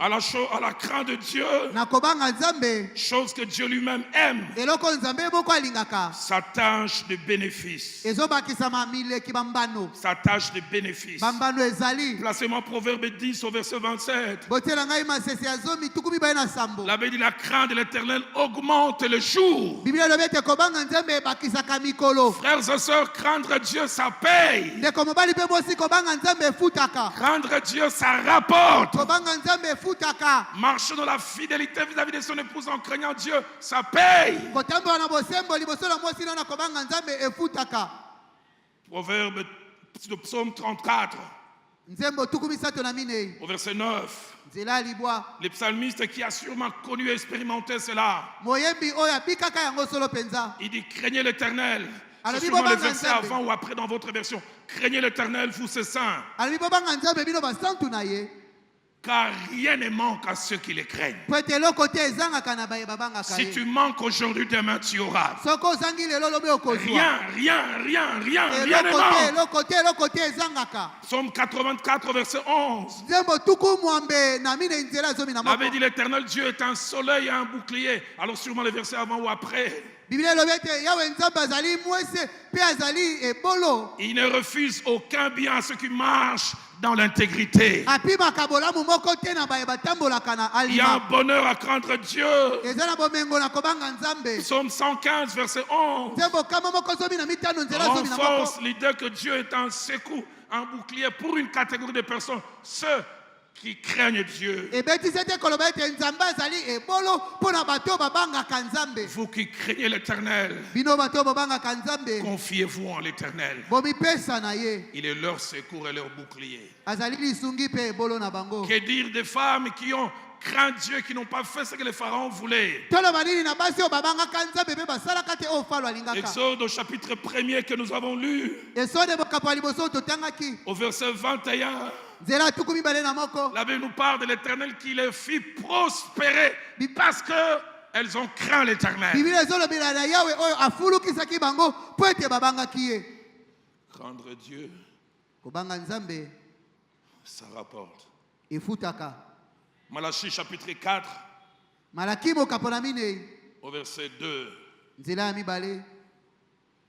À la crainte de Dieu. Chose que Dieu lui-même aime. Sa tâche de bénéfice. Sa tâche de bénéfice. Placez-moi Proverbe 10 au verset 27. La Bible dit la crainte de l'Éternel augmente le jour. Frères et sœurs, craindre Dieu, ça paye. Craindre Dieu, ça rapporte. Marcher dans la fidélité vis-à-vis de son épouse en craignant Dieu, ça paye. Proverbe, psaume 34. Au verset 9. Le psalmiste qui a sûrement connu et expérimenté cela. Il dit craignez l'Éternel. C'est sûrement le verset avant ou après dans votre version. Craignez l'Éternel, vous ses saints. Car rien ne manque à ceux qui les craignent. Si tu manques aujourd'hui, demain tu auras. Rien ne manque. Psaume 84, verset 11. L'avait dit l'Éternel Dieu est un soleil et un bouclier. Alors sûrement le verset avant ou après. Il ne refuse aucun bien à ceux qui marchent dans l'intégrité. Il y a un bonheur à craindre Dieu. Psaume 115, verset 11. Renforce l'idée que Dieu est un secours, un bouclier pour une catégorie de personnes. Ceux qui craignent Dieu. Vous qui craignez l'Éternel, confiez-vous en l'Éternel. Il est leur secours et leur bouclier. Que dire des femmes qui ont craint Dieu, qui n'ont pas fait ce que les pharaons voulaient? Exode au chapitre 1er que nous avons lu, au verset 21. La Bible nous parle de l'Éternel qui les fit prospérer parce qu'elles ont craint l'Éternel. Craindre Dieu, ça rapporte. Malachie chapitre 4, au verset 2.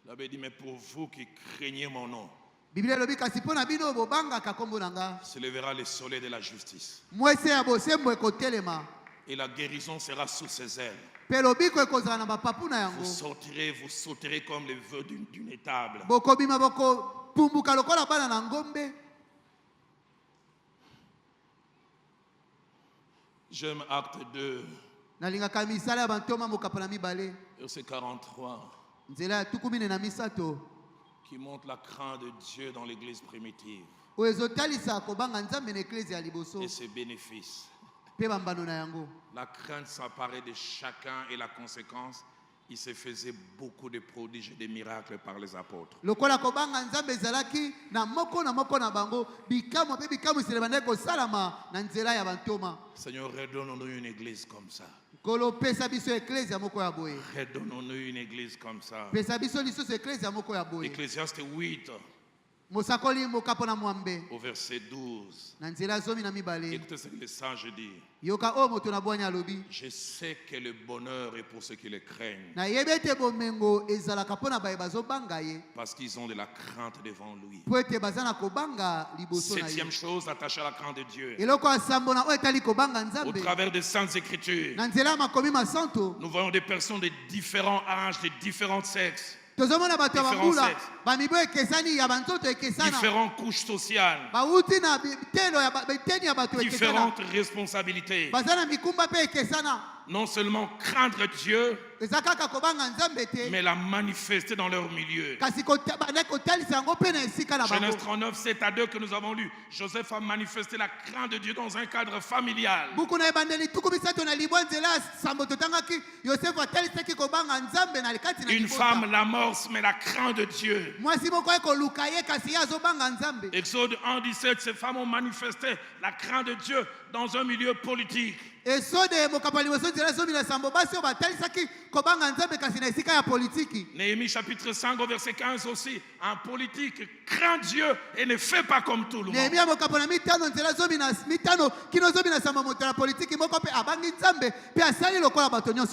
La Bible dit, mais pour vous qui craignez mon nom, se lèvera le soleil de la justice. Et la guérison sera sous ses ailes. Vous sauterez comme les veaux d'une étable. J'aime Acte 2, verset 43. Qui montre la crainte de Dieu dans l'église primitive et ses bénéfices. La crainte s'emparait de chacun et la conséquence, il se faisait beaucoup de prodiges et de miracles par les apôtres. Seigneur, redonne-nous une église comme ça. Redonne-nous une église comme ça. Ecclésiaste 8. Au verset 12. Écoutez ce que le sage dit. Je sais que le bonheur est pour ceux qui le craignent. Parce qu'ils ont de la crainte devant lui. Septième chose attachée à la crainte de Dieu. Au travers des saintes écritures, nous voyons des personnes de différents âges, de différents sexes. Différentes couches sociales, différentes responsabilités. Non seulement craindre Dieu, mais la manifester dans leur milieu. Genèse 39, 7 à 2 que nous avons lu. Joseph a manifesté la crainte de Dieu dans un cadre familial. Une femme l'amorce, mais la crainte de Dieu. Exode 1, 17, ces femmes ont manifesté la crainte de Dieu dans un milieu politique. Néhémie chapitre 5 au verset 15 aussi. Un politique craint Dieu et ne fait pas comme tout le monde.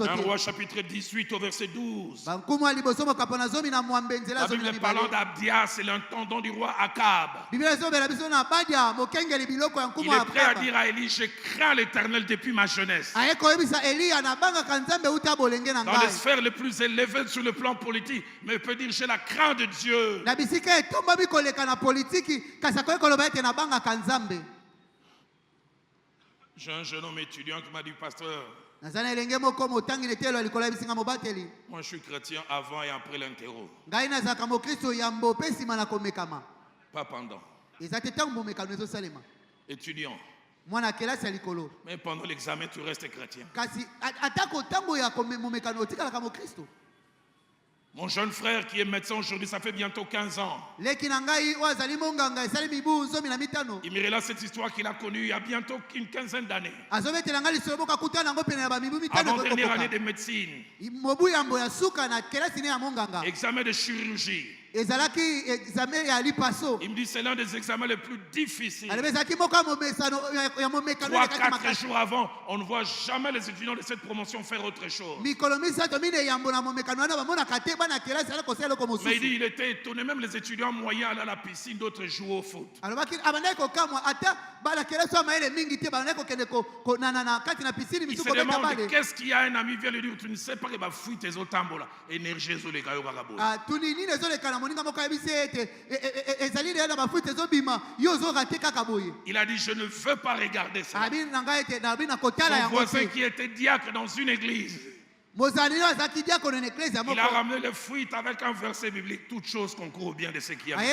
Un roi chapitre 18 au verset 12. La Bible parlant d'Abdias, c'est l'intendant du roi Akab. Il est prêt à dire à Élie, je crains l'Éternel depuis ma jeunesse. Dans les sphères les plus élevées sur le plan politique, mais il peut dire, j'ai la crainte de Dieu. J'ai un jeune homme étudiant qui m'a dit, pasteur, moi je suis chrétien avant et après l'interro. Pas pendant. Étudiant. Mais pendant l'examen, tu restes chrétien. Mon jeune frère qui est médecin aujourd'hui, ça fait bientôt 15 ans. Il me relate cette histoire qu'il a connue il y a bientôt une quinzaine d'années. Avant dernière année de médecine. Examen de chirurgie. Il me dit c'est l'un des examens les plus difficiles. 3-4 jours avant, on ne voit jamais les étudiants de cette promotion faire autre chose. Mais il dit il était étonné, même les étudiants moyens allaient à la piscine, d'autres jouaient au foot. Il se demande qu'est-ce qu'il y a. Un ami vient lui dire tu ne sais pas que va fuir tes autres tambola. Énergie sur les gars. Il a dit je ne veux pas regarder ça. Son voisin qui était diacre dans une église, il a ramené le fruit avec un verset biblique. Toute chose concourt bien de ce qui a Dieu.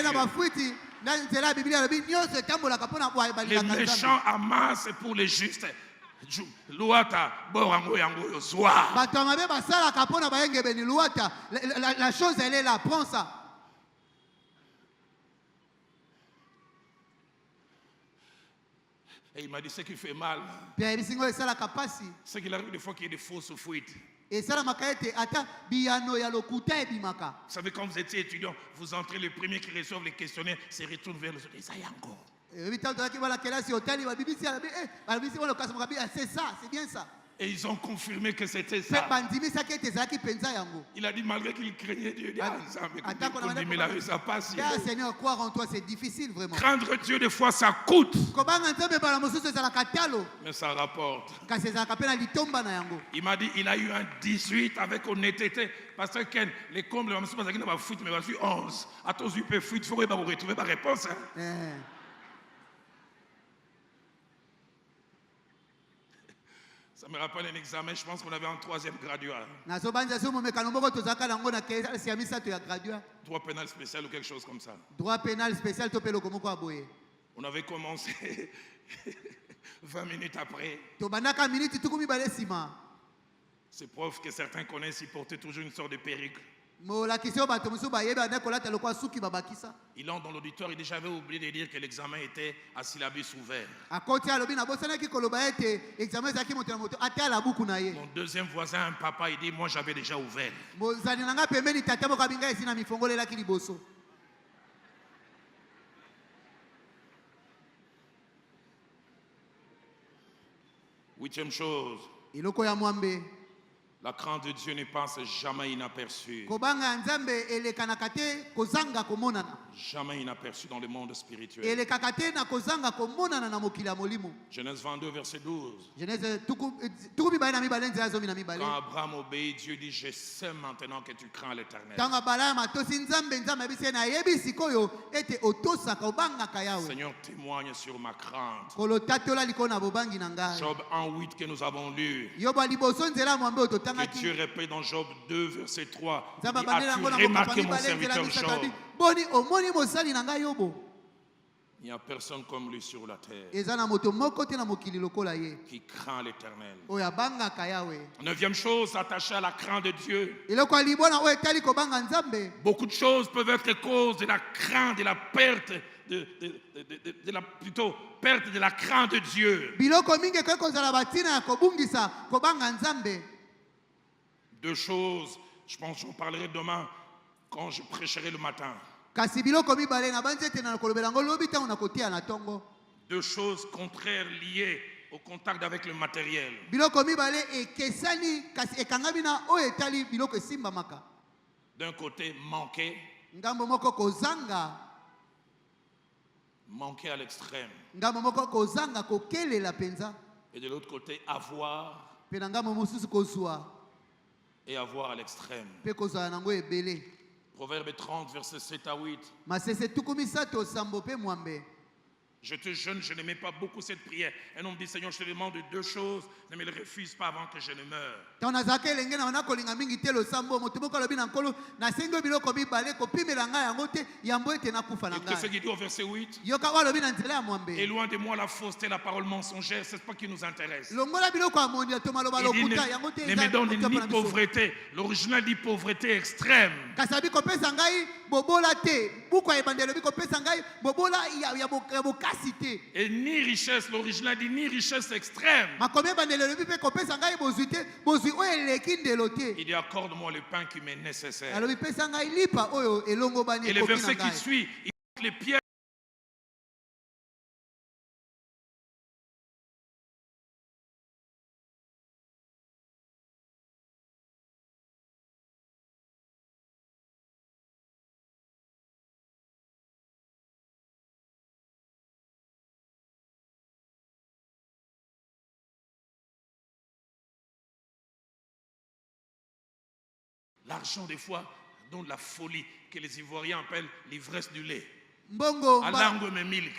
Les méchants amassent pour les justes. La chose elle est là, prends ça. Et il m'a dit ce qui fait mal, c'est qu'il arrive des fois qu'il y a des fausses fuites. Vous savez, quand vous étiez étudiant, vous entrez, les premiers qui reçoivent les questionnaires se retournent vers les autres. Et ça y est encore. C'est ça, c'est bien ça. Et ils ont confirmé que c'était ça. Il a dit malgré qu'il craignait Dieu, Seigneur, croire en toi c'est difficile vraiment. Craindre Dieu des fois ça coûte. Mais ça rapporte. Il m'a dit il a eu un 18 avec honnêteté. Pasteur Ken, les combles, mais il suis 11. À tous il peut fuir, il faut retrouver ma réponse. Ça me rappelle un examen, je pense qu'on avait un 3e graduat. Droit pénal spécial ou quelque chose comme ça. Droit pénal spécial, on avait commencé 20 minutes après. Ces profs que certains connaissent, ils portaient toujours une sorte de perruque. Il entre dans l'auditoire, il dit j'avais oublié de dire que l'examen était à syllabus ouvert. Mon deuxième voisin, un papa, il dit moi j'avais déjà ouvert. 8e chose. La crainte de Dieu ne passe jamais inaperçue. Jamais inaperçue dans le monde spirituel. Genèse 22, verset 12. Quand Abraham obéit, Dieu dit je sais maintenant que tu crains l'Éternel. Seigneur, témoigne sur ma crainte. Job 1:8 que nous avons lu. Que Dieu répète dans Job 2, verset 3. As-tu remarqué mon serviteur Job? Il n'y a personne comme lui sur la terre qui craint l'Éternel. 9e chose, attachée à la crainte de Dieu. Beaucoup de choses peuvent être cause de la crainte, de la perte, plutôt perte de la crainte de Dieu. 2 choses, je pense que j'en parlerai demain quand je prêcherai le matin. 2 choses contraires liées au contact avec le matériel. D'un côté, manquer à l'extrême. Et de l'autre côté, avoir et avoir à l'extrême. Proverbe 30, versets 7 à 8. J'étais jeune, je n'aimais pas beaucoup cette prière. Un homme dit, Seigneur, je te demande 2 choses, ne me les refuse pas avant que je ne meure. Et ce qu'il dit au verset 8, éloigne de moi la fausseté, la parole mensongère, c'est pas qui nous intéresse. Il dit, ne me donne ni pauvreté. L'original dit pauvreté extrême. Et ni richesse, l'original dit ni richesse extrême. Il dit, accorde-moi le pain qui m'est nécessaire. Et le verset qui suit, il dit les pierres. L'argent, des fois, donne la folie que les Ivoiriens appellent l'ivresse du lait. Alango me milk.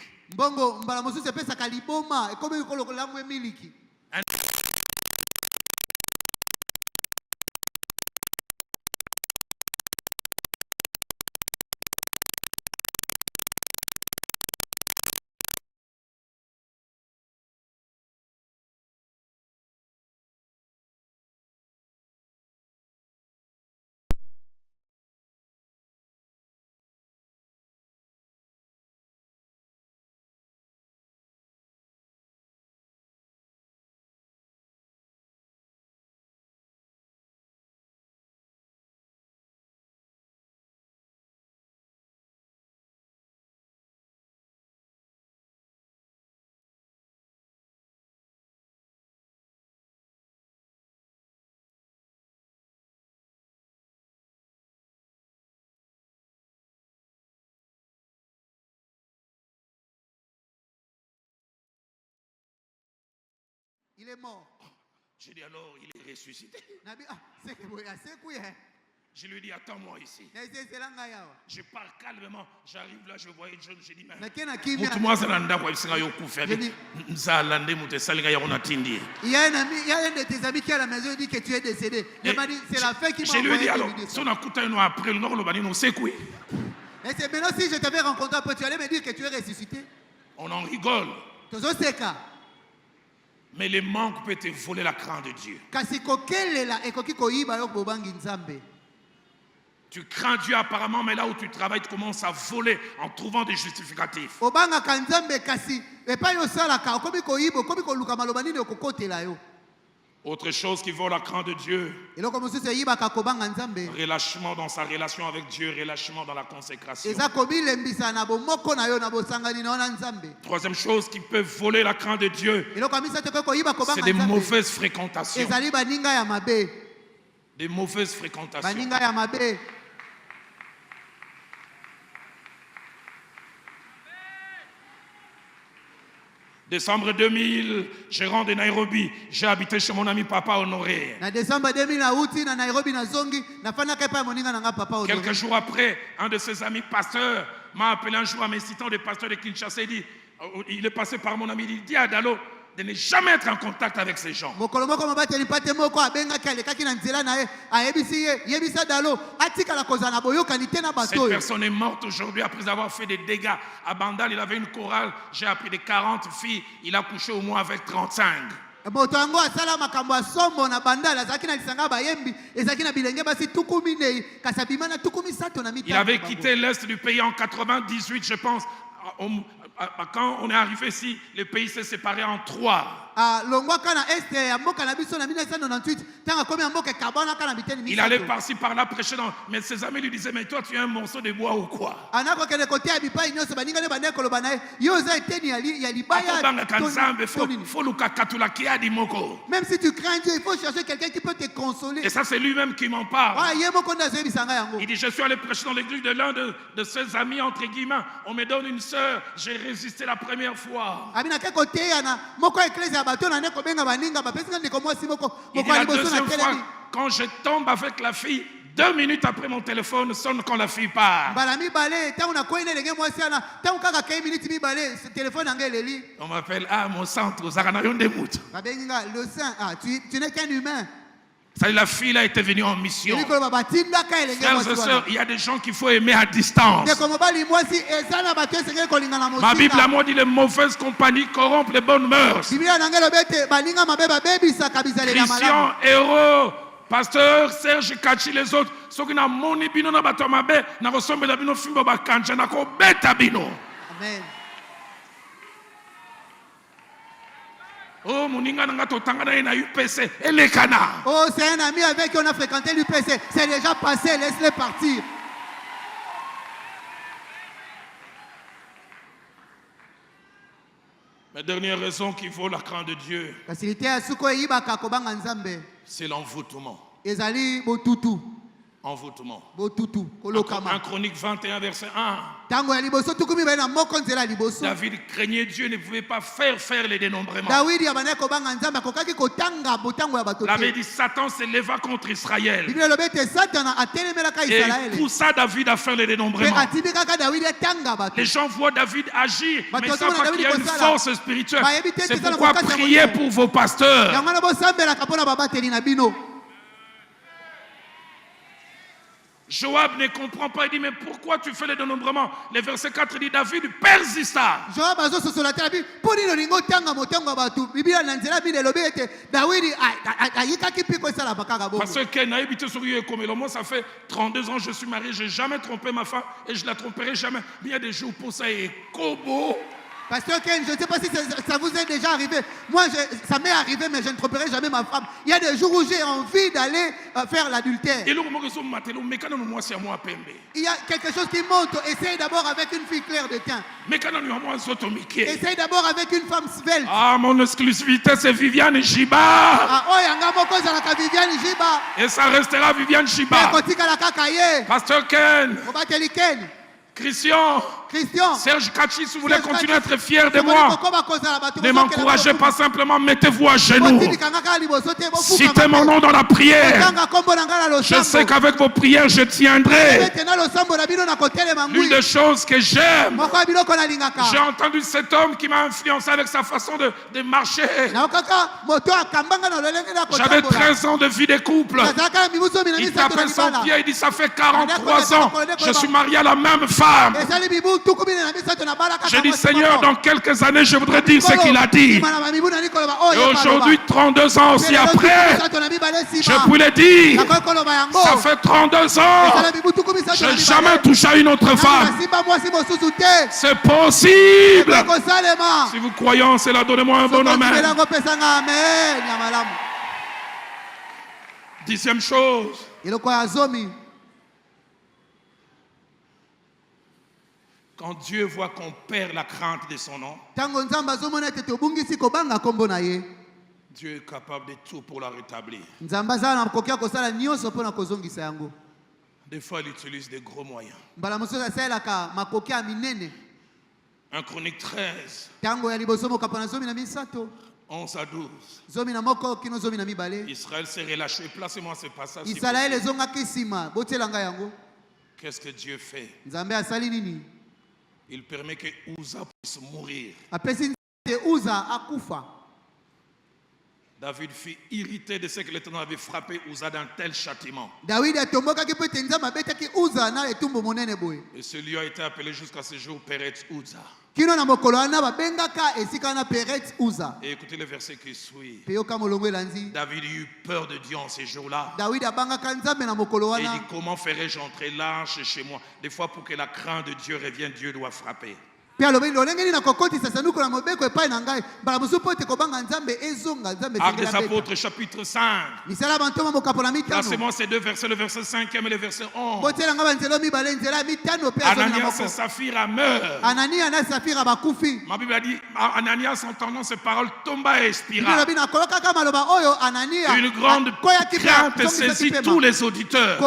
Il est mort. J'ai dit alors, il est ressuscité. Je lui ai dit, attends-moi ici. Je pars calmement. J'arrive là, je vois une jeune. J'ai dit, mais. Il y a un de tes amis qui est à la maison, il dit que tu es décédé. Il m'a dit, c'est la fête qui m'a envoyé. Je lui ai dit, alors, si on a coupé un an après, le c'est quoi? Et c'est maintenant, si je t'avais rencontré après, tu allais me dire que tu es ressuscité. On en rigole. Mais le manque peut te voler la crainte de Dieu. Tu crains Dieu apparemment, mais là où tu travailles, tu commences à voler en trouvant des justificatifs. Autre chose qui vole la crainte de Dieu. Relâchement dans sa relation avec Dieu, relâchement dans la consécration. 3e chose qui peut voler la crainte de Dieu, c'est des mauvaises fréquentations. Des mauvaises fréquentations. Décembre 2000, je rentre de Nairobi. J'ai habité chez mon ami Papa Honoré. Quelques jours après, un de ses amis pasteurs m'a appelé un jour à m'incitant de pasteur de Kinshasa. Il est passé par mon ami. Il dit, Adalo, de ne jamais être en contact avec ces gens. Cette personne est morte aujourd'hui après avoir fait des dégâts. À Bandal, il avait une chorale, j'ai appris de 40 filles, il a couché au moins avec 35. Il avait quitté l'Est du pays en 98, je pense. Quand on est arrivé ici, le pays s'est séparé en 3. Il allait par-ci par-là prêcher, mais ses amis lui disaient, mais toi tu es un morceau de bois ou quoi? Même si tu crains Dieu, il faut chercher quelqu'un qui peut te consoler. Et ça c'est lui-même qui m'en parle. Il dit, je suis allé prêcher dans l'église de l'un de ses amis, entre guillemets. On me donne une sœur, j'ai résisté la première fois. Il dit, la deuxième fois, quand je tombe avec la fille, 2 minutes après mon téléphone sonne quand la fille part. On m'appelle, mon centre, aux Aranayon de Mout. Tu n'es qu'un humain. La fille là était venue en mission. Frères et sœurs, il y a des gens qu'il faut aimer à distance. Ma Bible à moi dit les mauvaises compagnies corrompent les bonnes mœurs. Christian, héros, pasteur Serge Kachi, les autres, ceux qui n'ont moni bino na bato mabe, na ressemble la bino fimbo bakanja na ko beta bino. Amen. Oh, moninga nanga totanga na UPC, elekana. Oh, c'est un ami avec qui on a fréquenté l'UPC. C'est déjà passé, laisse-les partir. La dernière raison qu'il faut la crainte de Dieu, c'est l'envoûtement. Envoûtement. 1 Chronique 21, verset 1. David craignait Dieu, ne pouvait pas faire les dénombrements. Il avait dit, Satan s'éleva contre Israël. Et il poussa David à faire les dénombrements. Les gens voient David agir, mais ils savent pas qu'il y a une force spirituelle. C'est pourquoi priez pour vos pasteurs. Joab ne comprend pas, il dit, mais pourquoi tu fais les dénombrements? Le verset 4 dit, David persista. Parce que moi, ça fait 32 ans que je suis marié, je n'ai jamais trompé ma femme et je ne la tromperai jamais. Mais il y a des jours pour ça et Kobo. Pasteur Ken, je ne sais pas si ça vous est déjà arrivé. Moi, ça m'est arrivé, mais je ne tromperai jamais ma femme. Il y a des jours où j'ai envie d'aller faire l'adultère. Il y a quelque chose qui monte. Essaye d'abord avec une fille claire de teint. Essaye d'abord avec une femme svelte. Mon exclusivité, c'est Viviane Jiba. Et ça restera Viviane Jiba. Pasteur Ken. Christian, Serge Kachi, si vous voulez continuer à être fier de moi, ne m'encouragez pas simplement, mettez-vous à genoux. Citez mon nom dans la prière. Je sais qu'avec vos prières, je tiendrai. L'une des choses que j'aime, j'ai entendu cet homme qui m'a influencé avec sa façon de marcher. J'avais 13 ans de vie de couple. Il tapait son pied, il dit, ça fait 43 ans, je suis marié à la même femme. J'ai dit, Seigneur, dans quelques années, je voudrais dire ce qu'il a dit. Et aujourd'hui, 32 ans aussi après, je voulais dire, ça fait 32 ans, je n'ai jamais touché à une autre femme. C'est possible. Si vous croyez en cela, donnez-moi un bon amen. 10e chose. Quand Dieu voit qu'on perd la crainte de son nom, Dieu est capable de tout pour la rétablir. Des fois, il utilise des gros moyens. 1 Chronique 13, 11 à 12. Israël s'est relâché. Placez-moi ce passage. Qu'est-ce que Dieu fait? Il permet que Uza puisse mourir. David fut irrité de ce que l'Éternel avait frappé Uza d'un tel châtiment. Et ce lieu a été appelé jusqu'à ce jour Peretz Uza. Et écoutez le verset qui suit. David eut peur de Dieu en ces jours-là. Et il dit, comment ferais-je entrer l'arche chez moi? Des fois, pour que la crainte de Dieu revienne, Dieu doit frapper. Actes des Apôtres, chapitre 5. Placez-moi ces deux versets, le verset 5e et le verset 11. Ananias et Saphira meurent. Ma Bible a dit, Ananias, entendant ces paroles, tomba et expira. Une grande crainte saisit tous les auditeurs.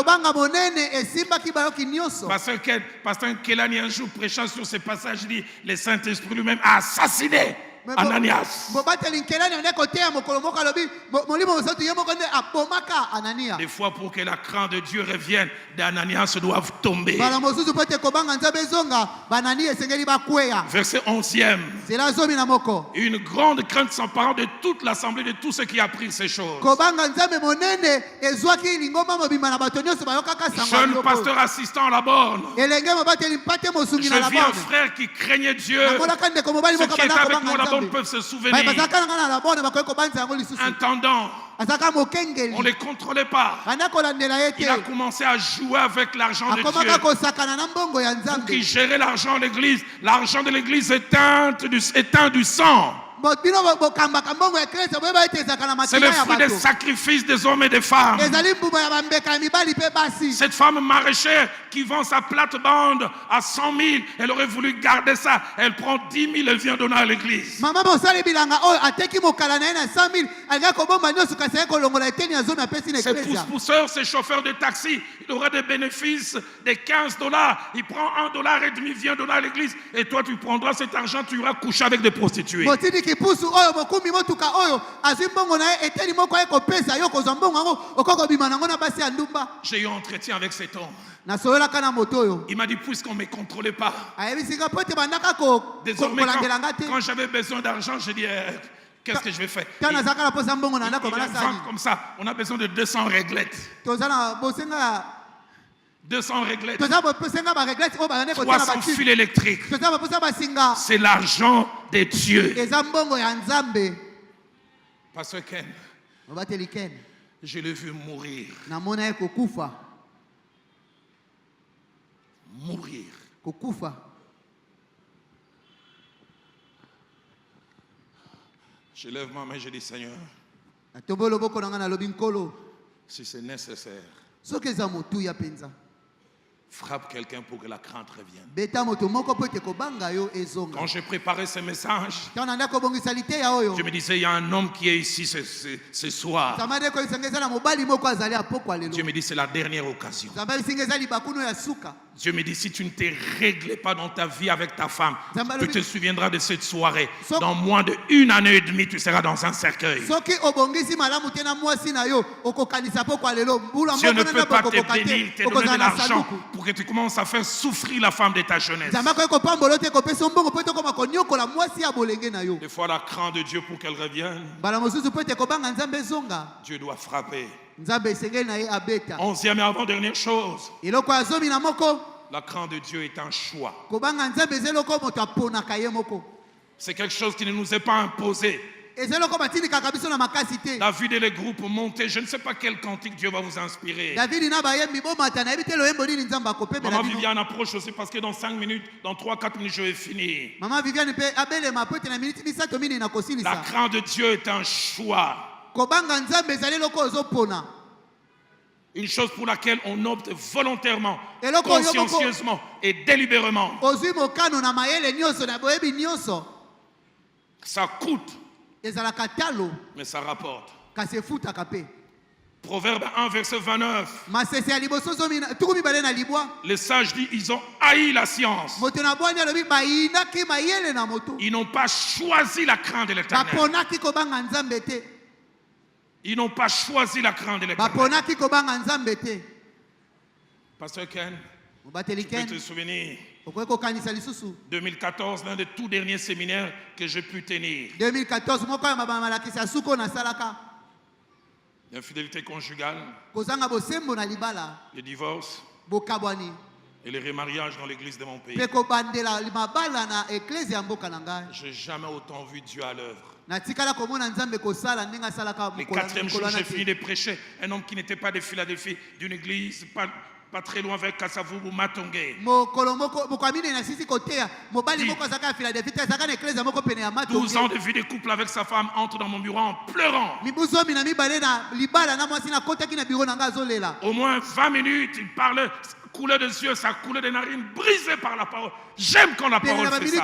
Pasteur Kelani un jour prêchant sur ce passage dit, le Saint-Esprit lui-même a assassiné Ananias. Des fois, pour que la crainte de Dieu revienne, des Ananias doivent tomber. Verset 11e. Une grande crainte s'emparant de toute l'assemblée, de tous ceux qui apprirent ces choses. Jeune pasteur assistant à la borne. Je vis un frère qui craignait Dieu. Ceux qui étaient avec nous à la borne peuvent se souvenir. Intendant, on ne les contrôlait pas. Il a commencé à jouer avec l'argent de Dieu. Pour qu'il gérait l'argent de l'église. L'argent de l'église est teint du sang. C'est le fruit des sacrifices des hommes et des femmes. Cette femme maraîchère qui vend sa plate-bande à 100 000, elle aurait voulu garder ça. Elle prend 10 000, elle vient donner à l'église. Ces pousse-pousseurs, ces chauffeurs de taxi, il aurait des bénéfices de $15. Il prend $1,50, vient donner à l'église. Et toi, tu prendras cet argent, tu iras coucher avec des prostituées. J'ai eu un entretien avec cet homme. Il m'a dit, puisqu'on ne me contrôlait pas, désormais quand j'avais besoin d'argent, j'ai dit, qu'est-ce que je vais faire? Il vend comme ça, on a besoin de 200 réglettes. 200 réglettes, 300 fils électriques. C'est l'argent de Dieu. Pasteur Ken, je l'ai vu mourir. Mourir. Je lève ma main, je dis, Seigneur, si c'est nécessaire, frappe quelqu'un pour que la crainte revienne. Quand j'ai préparé ce message, je me disais, il y a un homme qui est ici ce soir. Dieu me dit, c'est la dernière occasion. Dieu me dit, si tu ne te règles pas dans ta vie avec ta femme, tu te souviendras de cette soirée. Dans moins de 1 année et demie, tu seras dans un cercueil. Dieu ne peut pas te bénir, te donner de l'argent pour que tu commences à faire souffrir la femme de ta jeunesse. Des fois, la crainte de Dieu pour qu'elle revienne, Dieu doit frapper. 11e et avant-dernière chose, la crainte de Dieu est un choix. C'est quelque chose qui ne nous est pas imposé. David et les groupes montés, je ne sais pas quel cantique Dieu va vous inspirer. Maman Viviane approche aussi parce que dans 5 minutes, dans 3-4 minutes, je vais finir. La crainte de Dieu est un choix. Une chose pour laquelle on opte volontairement, consciencieusement et délibérément. Ça coûte, mais ça rapporte. Proverbe 1, verset 29. Les sages disent, ils ont haï la science. Ils n'ont pas choisi la crainte de l'Éternel. Ils n'ont pas choisi la crainte de l'Éternel. Pasteur Ken, tu peux te souvenir, 2014, l'un des tout derniers séminaires que j'ai pu tenir. 2014, L'infidélité conjugale, le divorce et le remariage dans l'église de mon pays. J'ai jamais autant vu Dieu à l'œuvre. Le 4e jour, j'ai fini de prêcher. Un homme qui n'était pas de Philadelphie, d'une église pas très loin avec Kasavubu Matongé. 12 ans de vie de couple avec sa femme entre dans mon bureau en pleurant. Au moins 20 minutes, il parle. Couleur de yeux, ça coulait des narines brisées par la parole. J'aime quand la parole fait ça.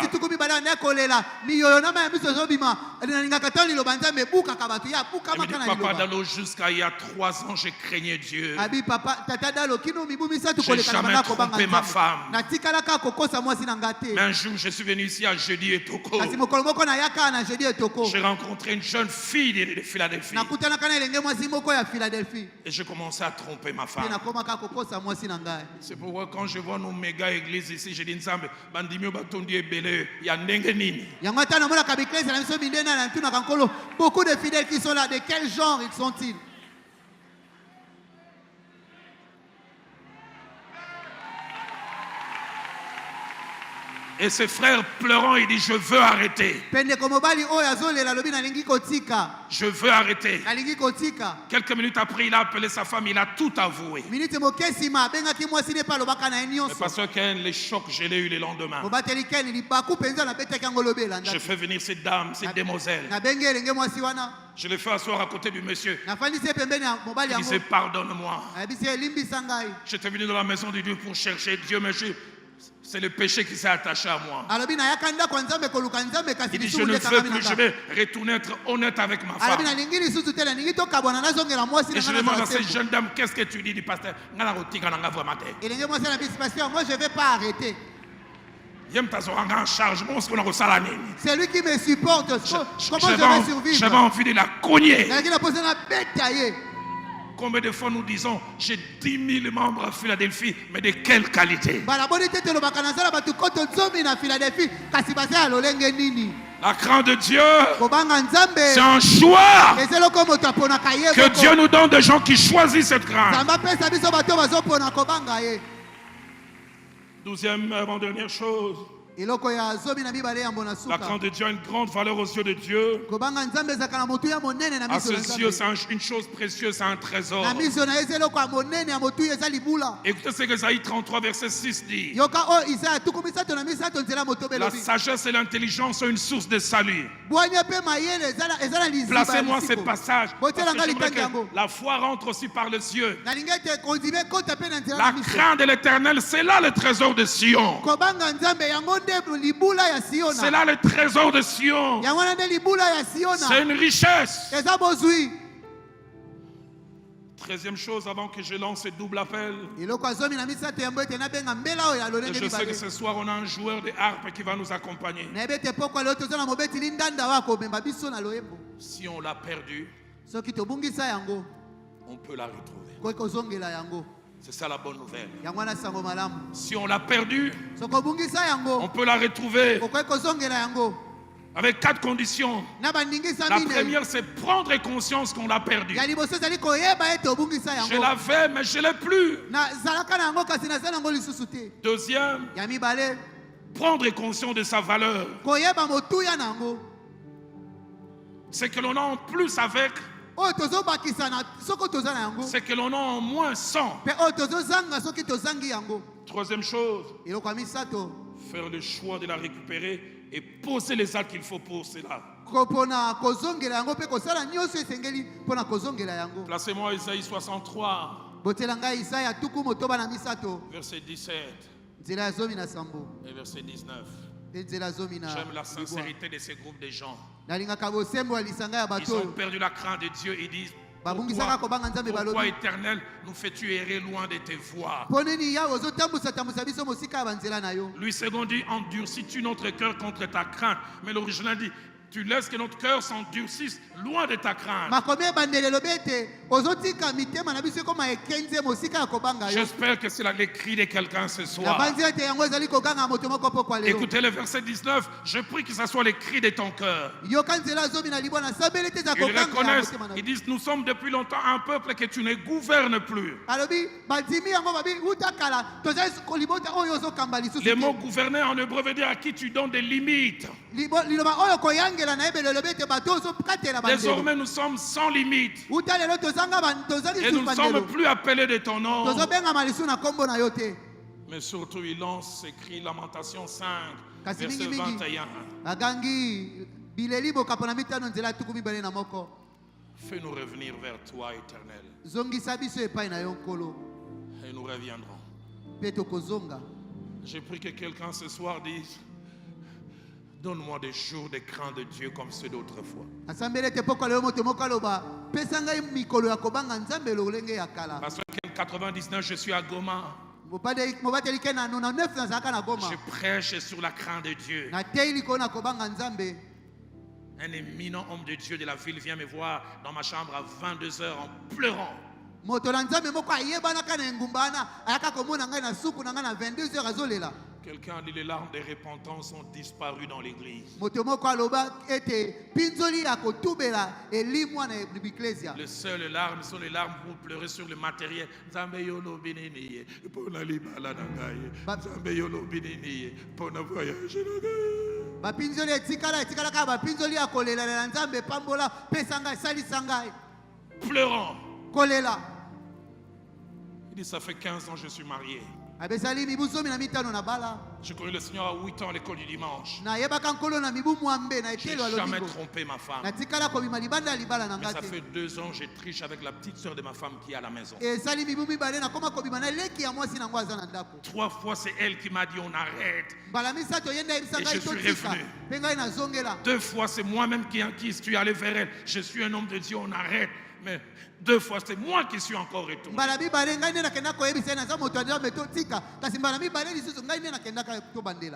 Papa Dalo, jusqu'à il y a 3 ans, je craignais Dieu. Je n'ai jamais trompé ma femme. Mais un jour, je suis venu ici à Jeudi et Toko. J'ai rencontré une jeune fille de Philadelphie. Et j'ai commencé à tromper ma femme. C'est pourquoi quand je vois nos méga églises ici, je dis Nzambe, bandimio batondi ebele, ya ndenge nini. Beaucoup de fidèles qui sont là, de quel genre ils sont-ils? Et ses frères pleurant, il dit, je veux arrêter. Je veux arrêter. Quelques minutes après, il a appelé sa femme, il a tout avoué. Mais parce que les chocs, je l'ai eu le lendemain. Je fais venir cette dame, cette demoiselle. Je l'ai fait asseoir à côté du monsieur. Il disait, pardonne-moi. J'étais venu dans la maison de Dieu pour chercher Dieu, mais c'est le péché qui s'est attaché à moi. Il dit, je ne veux plus, je vais retourner être honnête avec ma femme. Et je demande à cette jeune dame, qu'est-ce que tu dis du pasteur? Moi, je ne vais pas arrêter. C'est lui qui me supporte. Comment je vais survivre? J'avais envie de la cogner. Combien de fois nous disons, j'ai 10 000 membres à Philadelphie, mais de quelle qualité? La crainte de Dieu, c'est un choix. Que Dieu nous donne des gens qui choisissent cette crainte. 12e avant-dernière chose. La crainte de Dieu a une grande valeur aux yeux de Dieu. À ses yeux, c'est une chose précieuse, c'est un trésor. Écoutez ce que Isaïe 33, verset 6 dit. La sagesse et l'intelligence sont une source de salut. Placez-moi ces passages. Parce que j'aimerais que la foi rentre aussi par les yeux. La crainte de l'Éternel, c'est là le trésor de Sion. C'est là le trésor de Sion. C'est une richesse. 13e chose avant que je lance ce double appel. Et je sais que ce soir on a un joueur de harpe qui va nous accompagner. Si on l'a perdu, on peut la retrouver. C'est ça la bonne nouvelle. Si on l'a perdu, on peut la retrouver. Avec 4 conditions. La première, c'est prendre conscience qu'on l'a perdu. Je l'avais, mais je ne l'ai plus. Deuxième, prendre conscience de sa valeur. C'est que l'on a en plus avec. C'est que l'on a en moins sans. Troisième chose, faire le choix de la récupérer et poser les actes qu'il faut pour cela. Placez-moi Isaïe 63, verset 17 et verset 19. J'aime la sincérité de ces groupes de gens. Ils ont perdu la crainte de Dieu et disent, pourquoi éternel nous fais-tu errer loin de tes voies? Lui second dit, endurcis-tu notre cœur contre ta crainte? Mais l'original dit, tu laisses que notre cœur s'endurcisse loin de ta crainte. J'espère que c'est les cris de quelqu'un ce soir. Écoutez le verset 19. Je prie que ce soit les cris de ton cœur. Ils reconnaissent, ils disent, nous sommes depuis longtemps un peuple que tu ne gouvernes plus. Le mot gouverner en hébreu veut dire à qui tu donnes des limites. Désormais, nous sommes sans limite. Et nous ne sommes plus appelés de ton nom. Mais surtout, il lance ces cris, Lamentation 5, verset 21. Fais-nous revenir vers toi, Éternel. Et nous reviendrons. J'ai pris que quelqu'un ce soir dise, donne-moi des jours de crainte de Dieu comme ceux d'autrefois. Parce qu'en 99, je suis à Goma. Je prêche sur la crainte de Dieu. Un éminent homme de Dieu de la ville vient me voir dans ma chambre à 22h en pleurant. Quelqu'un a dit les larmes de repentance ont disparu dans l'église. Les seules larmes sont les larmes pour pleurer sur le matériel. Pleurant. Il dit, ça fait 15 ans que je suis marié. Je connais le Seigneur à 8 ans à l'école du dimanche. Je n'ai jamais trompé ma femme. Mais ça fait 2 ans que je triche avec la petite soeur de ma femme qui est à la maison. 3 fois c'est elle qui m'a dit on arrête. Et je suis revenu. 2 fois c'est moi-même qui suis allé vers elle. Je suis un homme de Dieu, on arrête. Mais 2 fois c'est moi qui suis encore retourné.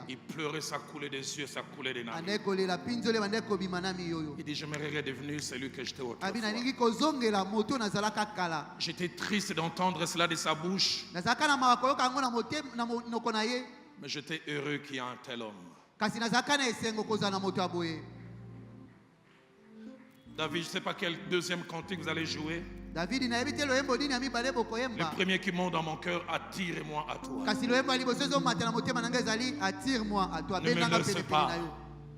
Il pleurait, ça coulait des yeux, ça coulait des narines. Il dit j'aimerais redevenir celui que j'étais autrefois. J'étais triste d'entendre cela de sa bouche. Mais j'étais heureux qu'il y ait un tel homme. David, je ne sais pas quel deuxième cantique vous allez jouer. Le premier qui monte dans mon cœur, attire-moi à toi. Ne me laisse pas.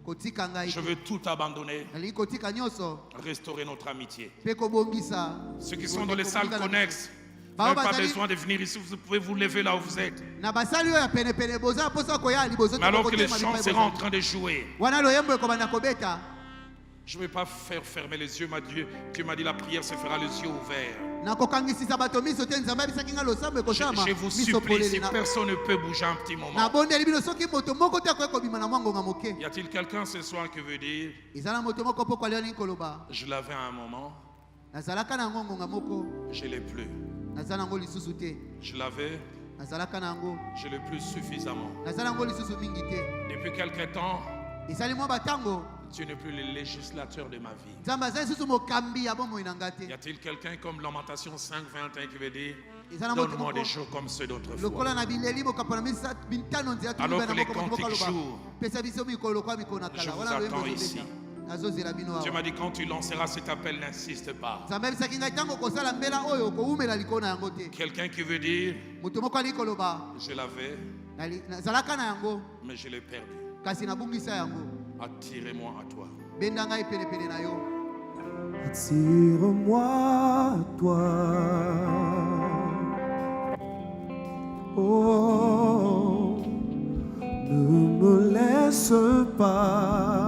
Je veux tout abandonner. Restaurer notre amitié. Ceux qui sont dans les salles connexes, vous n'avez pas besoin de venir ici, vous pouvez vous lever là où vous êtes. Mais alors que les chants seront en train de jouer, je ne vais pas faire fermer les yeux, Dieu m'a dit la prière se fera les yeux ouverts. Je vous supplie, si personne ne peut bouger un petit moment. Y a-t-il quelqu'un ce soir qui veut dire, je l'avais à un moment, je ne l'ai plus. Je l'avais, je ne l'ai plus suffisamment. Depuis quelque temps, Dieu n'est plus le législateur de ma vie. Y a-t-il quelqu'un comme Lamentation 5, 21 qui veut dire, donne-moi des jours comme ceux d'autrefois. Alors que les cantiques jouent, je vous attends ici. Dieu m'a dit quand tu lanceras cet appel, n'insiste pas. Quelqu'un qui veut dire, je l'avais, mais je l'ai perdu. Attire-moi à toi. Attire-moi à toi. Oh, ne me laisse pas.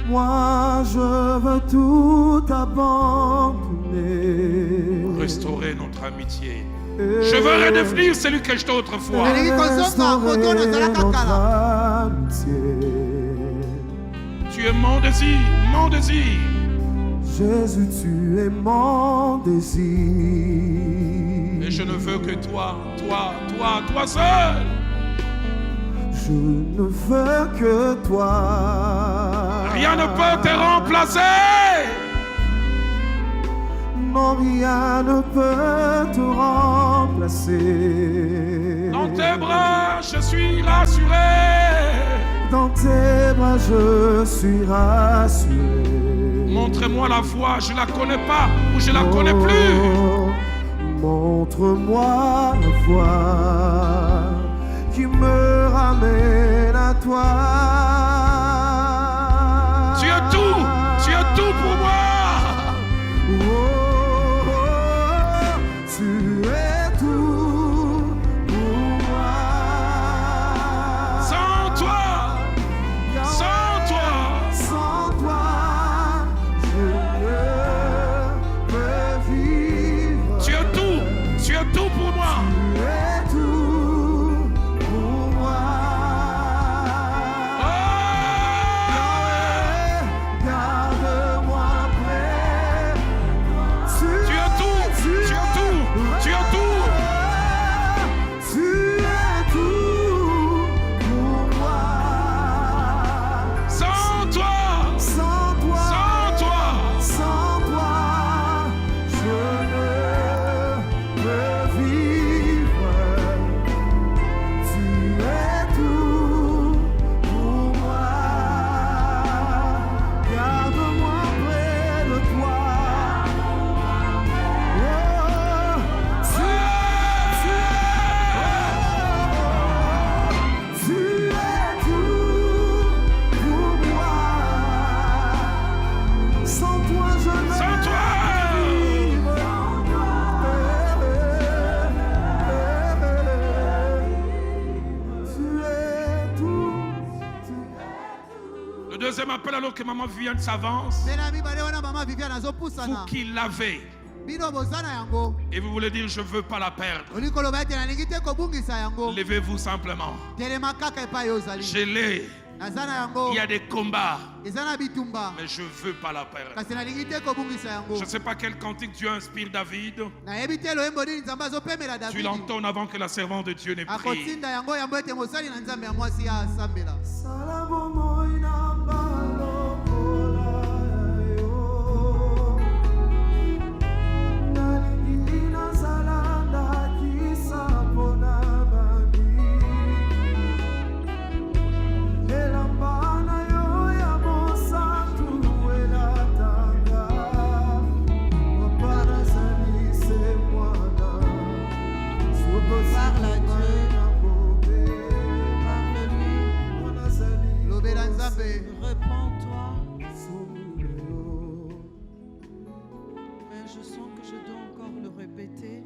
Moi, je veux tout abandonner. Restaurer notre amitié. Je veux redevenir celui que j'étais autrefois. Tu es mon désir, mon désir. Jésus, tu es mon désir. Et je ne veux que toi, toi seul. Je Je ne veux que toi. Rien ne peut te remplacer. Non, rien ne peut te remplacer. Dans tes bras, je suis rassuré. Dans tes bras, je suis rassuré. Montre-moi la voie, je la connais pas ou je la connais plus. Montre-moi la voie qui me ramène à toi. Tu es tout pour moi. Tu es tout pour moi. Sans toi, sans toi, sans toi, je ne peux vivre. Tu es tout pour moi. Tu es tout pour moi. Oh, Garde-moi près. tu es tout, tu es tout, tu es tout. Tu es tout pour moi. Sans toi, Sans toi, sans toi. sans toi, je ne peux vivre. Tu es tout pour moi. Garde-moi près de toi. Oh, tu es tout pour moi. Sans toi, je ne Sans toi. vivre. Tu es tout. Le deuxième appel alors que maman Viviane s'avance, vous qui l'avez et vous voulez dire je veux pas la perdre, levez-vous simplement. Je l'ai. Il y a des combats, mais je veux pas la perdre. Je ne sais pas quel cantique Dieu inspire David. Tu l'entends avant que la servante de Dieu n'ait pris. Parle à Dieu. Parle-lui. Réponds-toi. Mais je sens que je dois encore le répéter.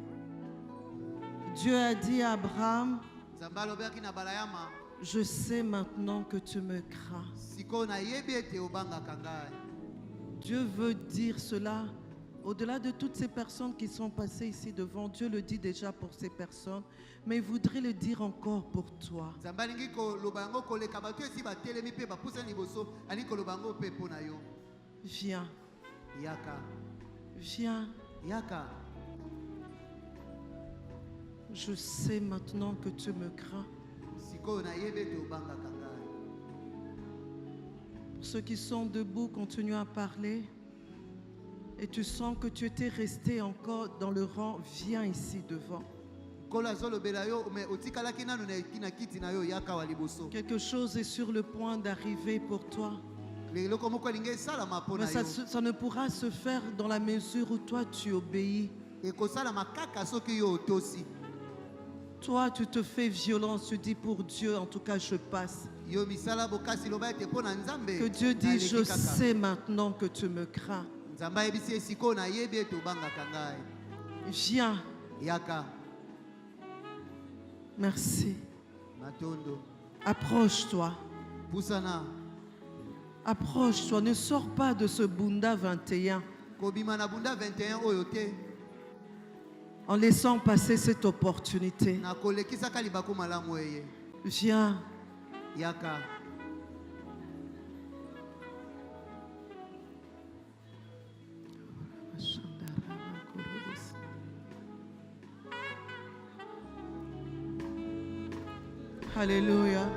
Dieu a dit à Abraham, je sais maintenant que tu me crains. Dieu veut dire cela. Au-delà de toutes ces personnes qui sont passées ici devant, Dieu le dit déjà pour ces personnes, mais il voudrait le dire encore pour toi. Viens. Viens. Je sais maintenant que tu me crains. Pour ceux qui sont debout, continuez à parler. Et tu sens que tu étais resté encore dans le rang, viens ici devant. Quelque chose est sur le point d'arriver pour toi. Mais ça ne pourra se faire dans la mesure où toi tu obéis. Toi tu te fais violence, tu dis pour Dieu en tout cas je passe. Que Dieu dit je sais maintenant que tu me crains. Viens. Merci. Approche-toi. Approche-toi. Ne sors pas de ce Bunda 21 en laissant passer cette opportunité. Viens. Alléluia.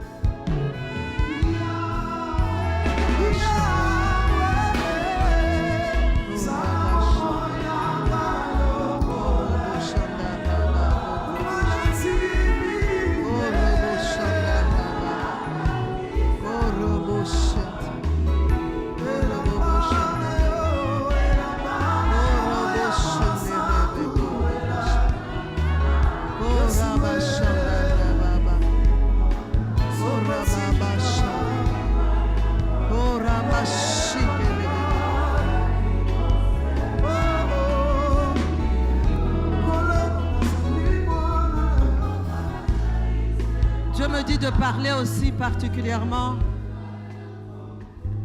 dit de parler aussi particulièrement.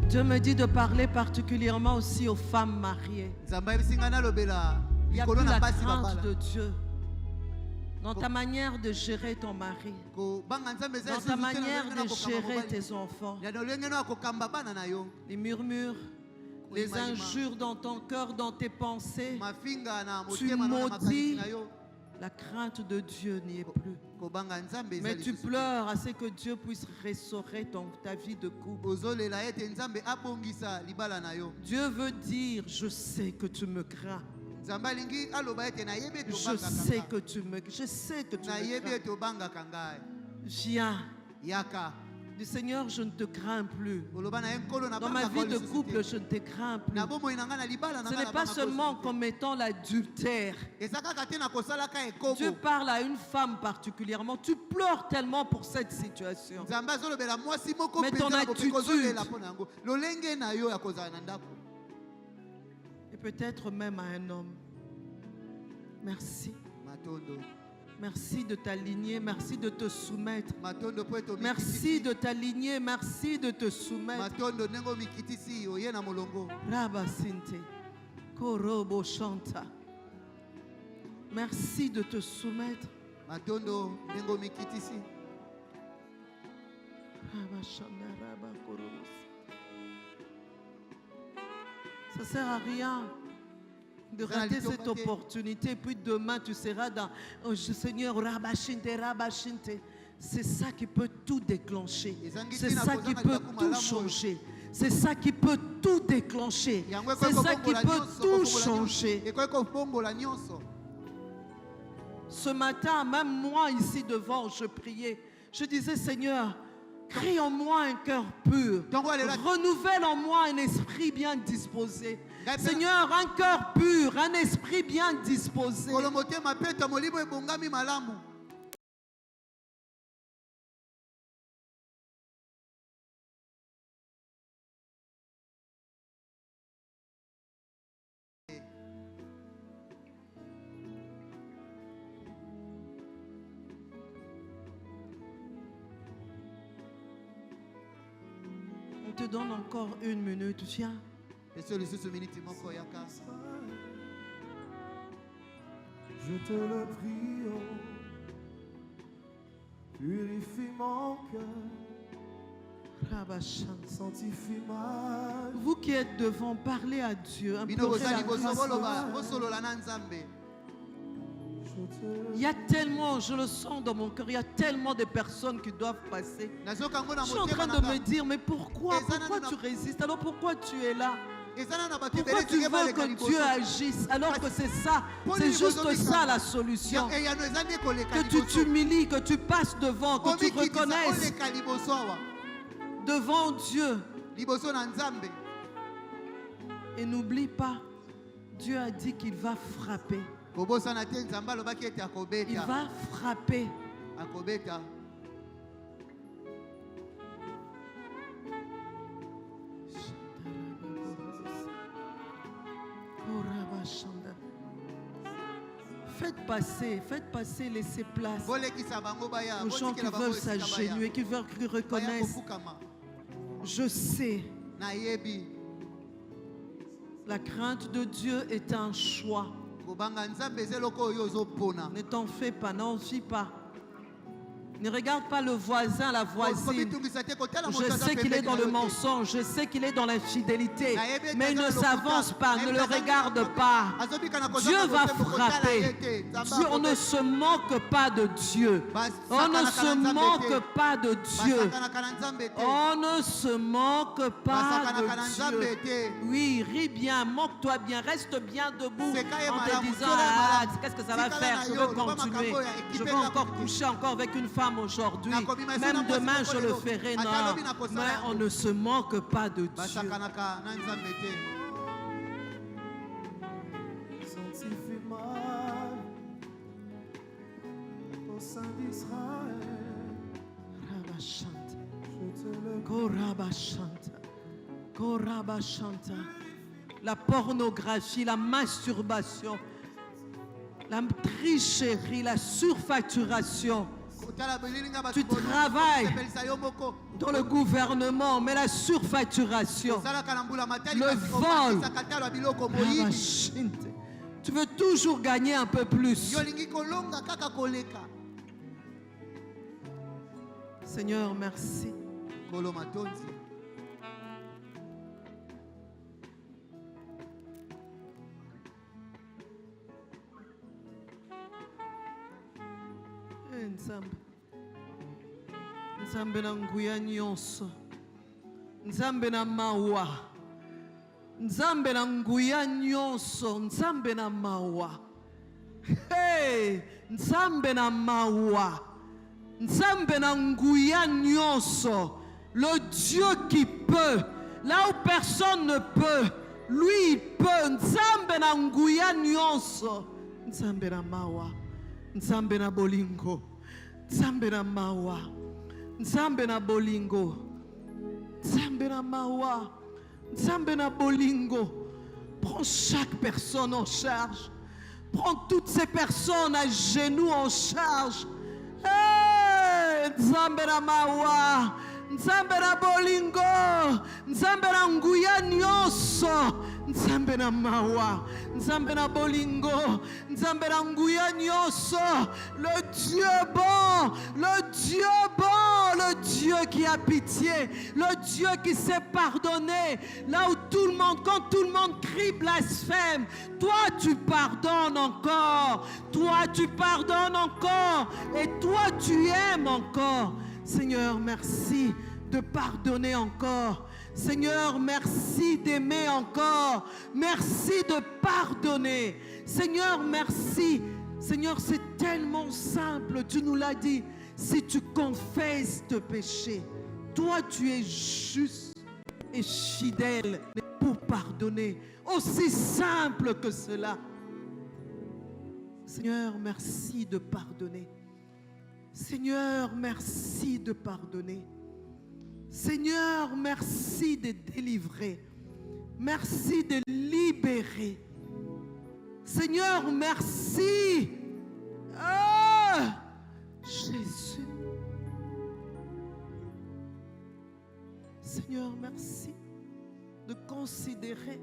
Dieu me dit de parler particulièrement aussi aux femmes mariées. Il n'y a plus la crainte de Dieu dans ta manière de gérer ton mari, dans ta manière de gérer tes enfants. Les murmures, les injures dans ton cœur, dans tes pensées, tu maudis. La crainte de Dieu n'y est plus. Mais tu pleures à ce que Dieu puisse restaurer ta vie de couple. Dieu veut dire, je sais que tu me crains. Je sais que tu me crains. Viens. Du Seigneur, je ne te crains plus. Dans ma vie de couple, je ne te crains plus. Ce n'est pas seulement en commettant l'adultère. Dieu parle à une femme particulièrement. Tu pleures tellement pour cette situation. Mais ton attitude, et peut-être même à un homme. Merci. Merci de t'aligner, merci de te soumettre. Merci de t'aligner, merci de te soumettre. Rabasinte, Korobo Shanta. Merci de te soumettre. Ça ne sert à rien de rater cette opportunité, puis demain tu seras dans Seigneur, Rabashinte. C'est ça qui peut tout déclencher. C'est ça qui peut tout changer. C'est ça qui peut tout déclencher. C'est ça qui peut tout changer. Ce matin, même moi ici devant, je priais. Je disais, Seigneur, crée en moi un cœur pur. Renouvelle en moi un esprit bien disposé. Seigneur, un cœur pur, un esprit bien disposé. On te donne encore 1 minute, viens. Je te le prie, oh, purifie mon cœur, sanctifie ma vie. Vous qui êtes devant, parlez à Dieu. Implorez la grâce de Dieu. Il y a tellement, je le sens dans mon cœur, il y a tellement de personnes qui doivent passer. Je suis en train de me dire, mais pourquoi tu résistes? Alors pourquoi tu es là? Pourquoi tu veux que Dieu agisse alors que c'est ça, c'est juste ça la solution? Que tu t'humilies, que tu passes devant, que tu reconnaisses devant Dieu. Et n'oublie pas, Dieu a dit qu'il va frapper. Il va frapper. Faites passer, laissez place aux gens qui veulent s'agenouiller, qui veulent qu'ils reconnaissent. Je sais. La crainte de Dieu est un choix. Ne t'en fais pas, n'en fie pas. Ne regarde pas le voisin, la voisine. Je sais qu'il est dans le mensonge, je sais qu'il est dans l'infidélité, mais il ne s'avance pas, ne le regarde pas. Dieu va frapper. Dieu, on ne se moque pas de Dieu. On ne se moque pas de Dieu. On ne se moque pas de Dieu. Oui, ris bien, moque-toi bien, reste bien debout en te disant, ah, qu'est-ce que ça va faire? Je veux continuer. Je veux encore coucher encore avec une femme aujourd'hui, même demain je le ferai. Non, mais on ne se moque pas de Dieu. Sanctifie-moi au sein d'Israël. La pornographie, la masturbation, la tricherie, la surfacturation, Tu travailles dans le gouvernement, mais la surfacturation, le vol, tu veux toujours gagner un peu plus. Seigneur, merci. Nzambe na nguya nyonso, Nzambe na mawa, Nzambe na nguya nyonso, Nzambe na mawa. Hey, Nzambe na mawa, Nzambe na nguya nyonso, le Dieu qui peut, là où personne ne peut, lui il peut. Nzambe na nguya nyonso, Nzambe na mawa, Nzambe na bolingo, Nzambe na mawa, Nzambe na bolingo, Nzambe na mawa, Nzambe na bolingo. Prends chaque personne en charge. Prends toutes ces personnes à genoux en charge. Hey, Nzambe na mawa, Nzambe na bolingo, Nzambe na nguya nyonso, Nzambe na mawa, Nzambe na bolingo, Nzambe na nguya nyonso. Le Dieu bon, le Dieu bon, le Dieu qui a pitié, le Dieu qui sait pardonner. Là où tout le monde, quand tout le monde crie blasphème, toi tu pardonnes encore, toi tu pardonnes encore, et toi tu aimes encore. Seigneur, merci de pardonner encore. Seigneur, merci d'aimer encore. Merci de pardonner. Seigneur, merci. Seigneur, c'est tellement simple. Tu nous l'as dit. Si tu confesses tes péchés, toi tu es juste et fidèle pour pardonner. Aussi simple que cela. Seigneur, merci de pardonner. Seigneur, merci de pardonner. Seigneur, merci de délivrer. Merci de libérer. Seigneur, merci. Ah, Jésus. Seigneur, merci de considérer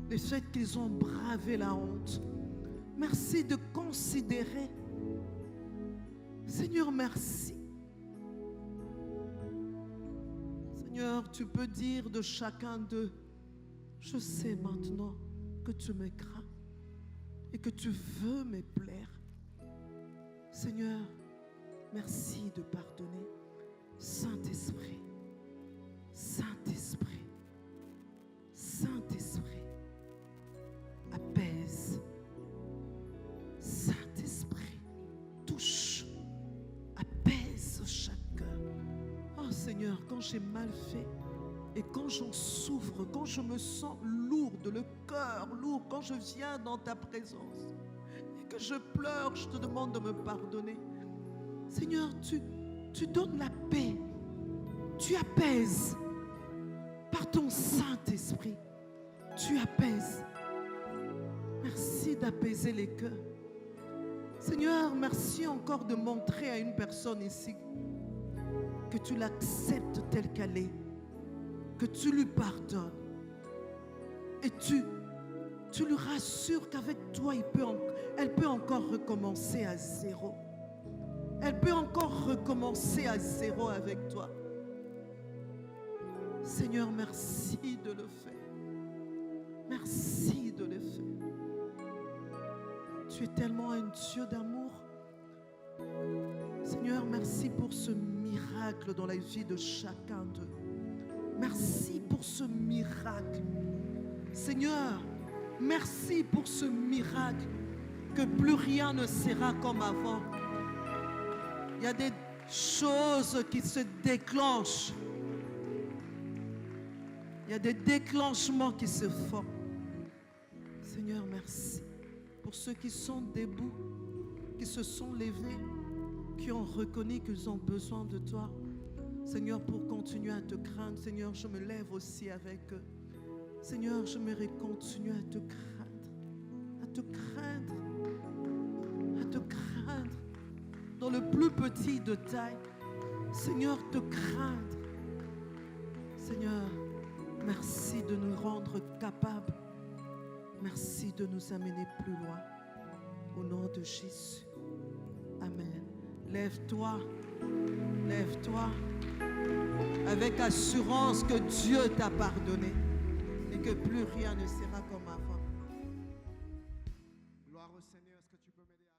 le fait qu'ils ont bravé la honte. Merci de considérer. Seigneur, merci. Seigneur, tu peux dire de chacun d'eux, je sais maintenant que tu me crains et que tu veux me plaire. Seigneur, merci de pardonner. Saint-Esprit, Saint-Esprit, Saint-Esprit, apaise. Saint-Esprit, touche, apaise chaque cœur. Oh Seigneur, quand j'ai mal fait et quand j'en souffre, quand je me sens lourde, le cœur lourd, quand je viens dans ta présence et que je pleure, je te demande de me pardonner. Seigneur, tu donnes la paix, tu apaises par ton Saint-Esprit, tu apaises. Merci d'apaiser les cœurs. Seigneur, merci encore de montrer à une personne ici que tu l'acceptes telle qu'elle est, que tu lui pardonnes et tu lui rassures qu'avec toi, elle peut encore recommencer à zéro. Elle peut encore recommencer à zéro avec toi. Seigneur, merci de le faire. Merci de le faire. Tu es tellement un Dieu d'amour. Seigneur, merci pour ce miracle dans la vie de chacun d'eux. Merci pour ce miracle. Seigneur, merci pour ce miracle que plus rien ne sera comme avant. Il y a des choses qui se déclenchent. Il y a des déclenchements qui se font. Seigneur, merci pour ceux qui sont debout, qui se sont levés, qui ont reconnu qu'ils ont besoin de toi. Seigneur, pour continuer à te craindre, Seigneur, je me lève aussi avec eux. Seigneur, je me continuer à te craindre, à te craindre, à craindre dans le plus petit détail. Seigneur, te craindre. Seigneur, merci de nous rendre capables. Merci de nous amener plus loin. Au nom de Jésus. Amen. Lève-toi. Lève-toi. Avec assurance que Dieu t'a pardonné. Et que plus rien ne sera comme avant. Gloire au Seigneur. Est-ce que tu peux m'aider à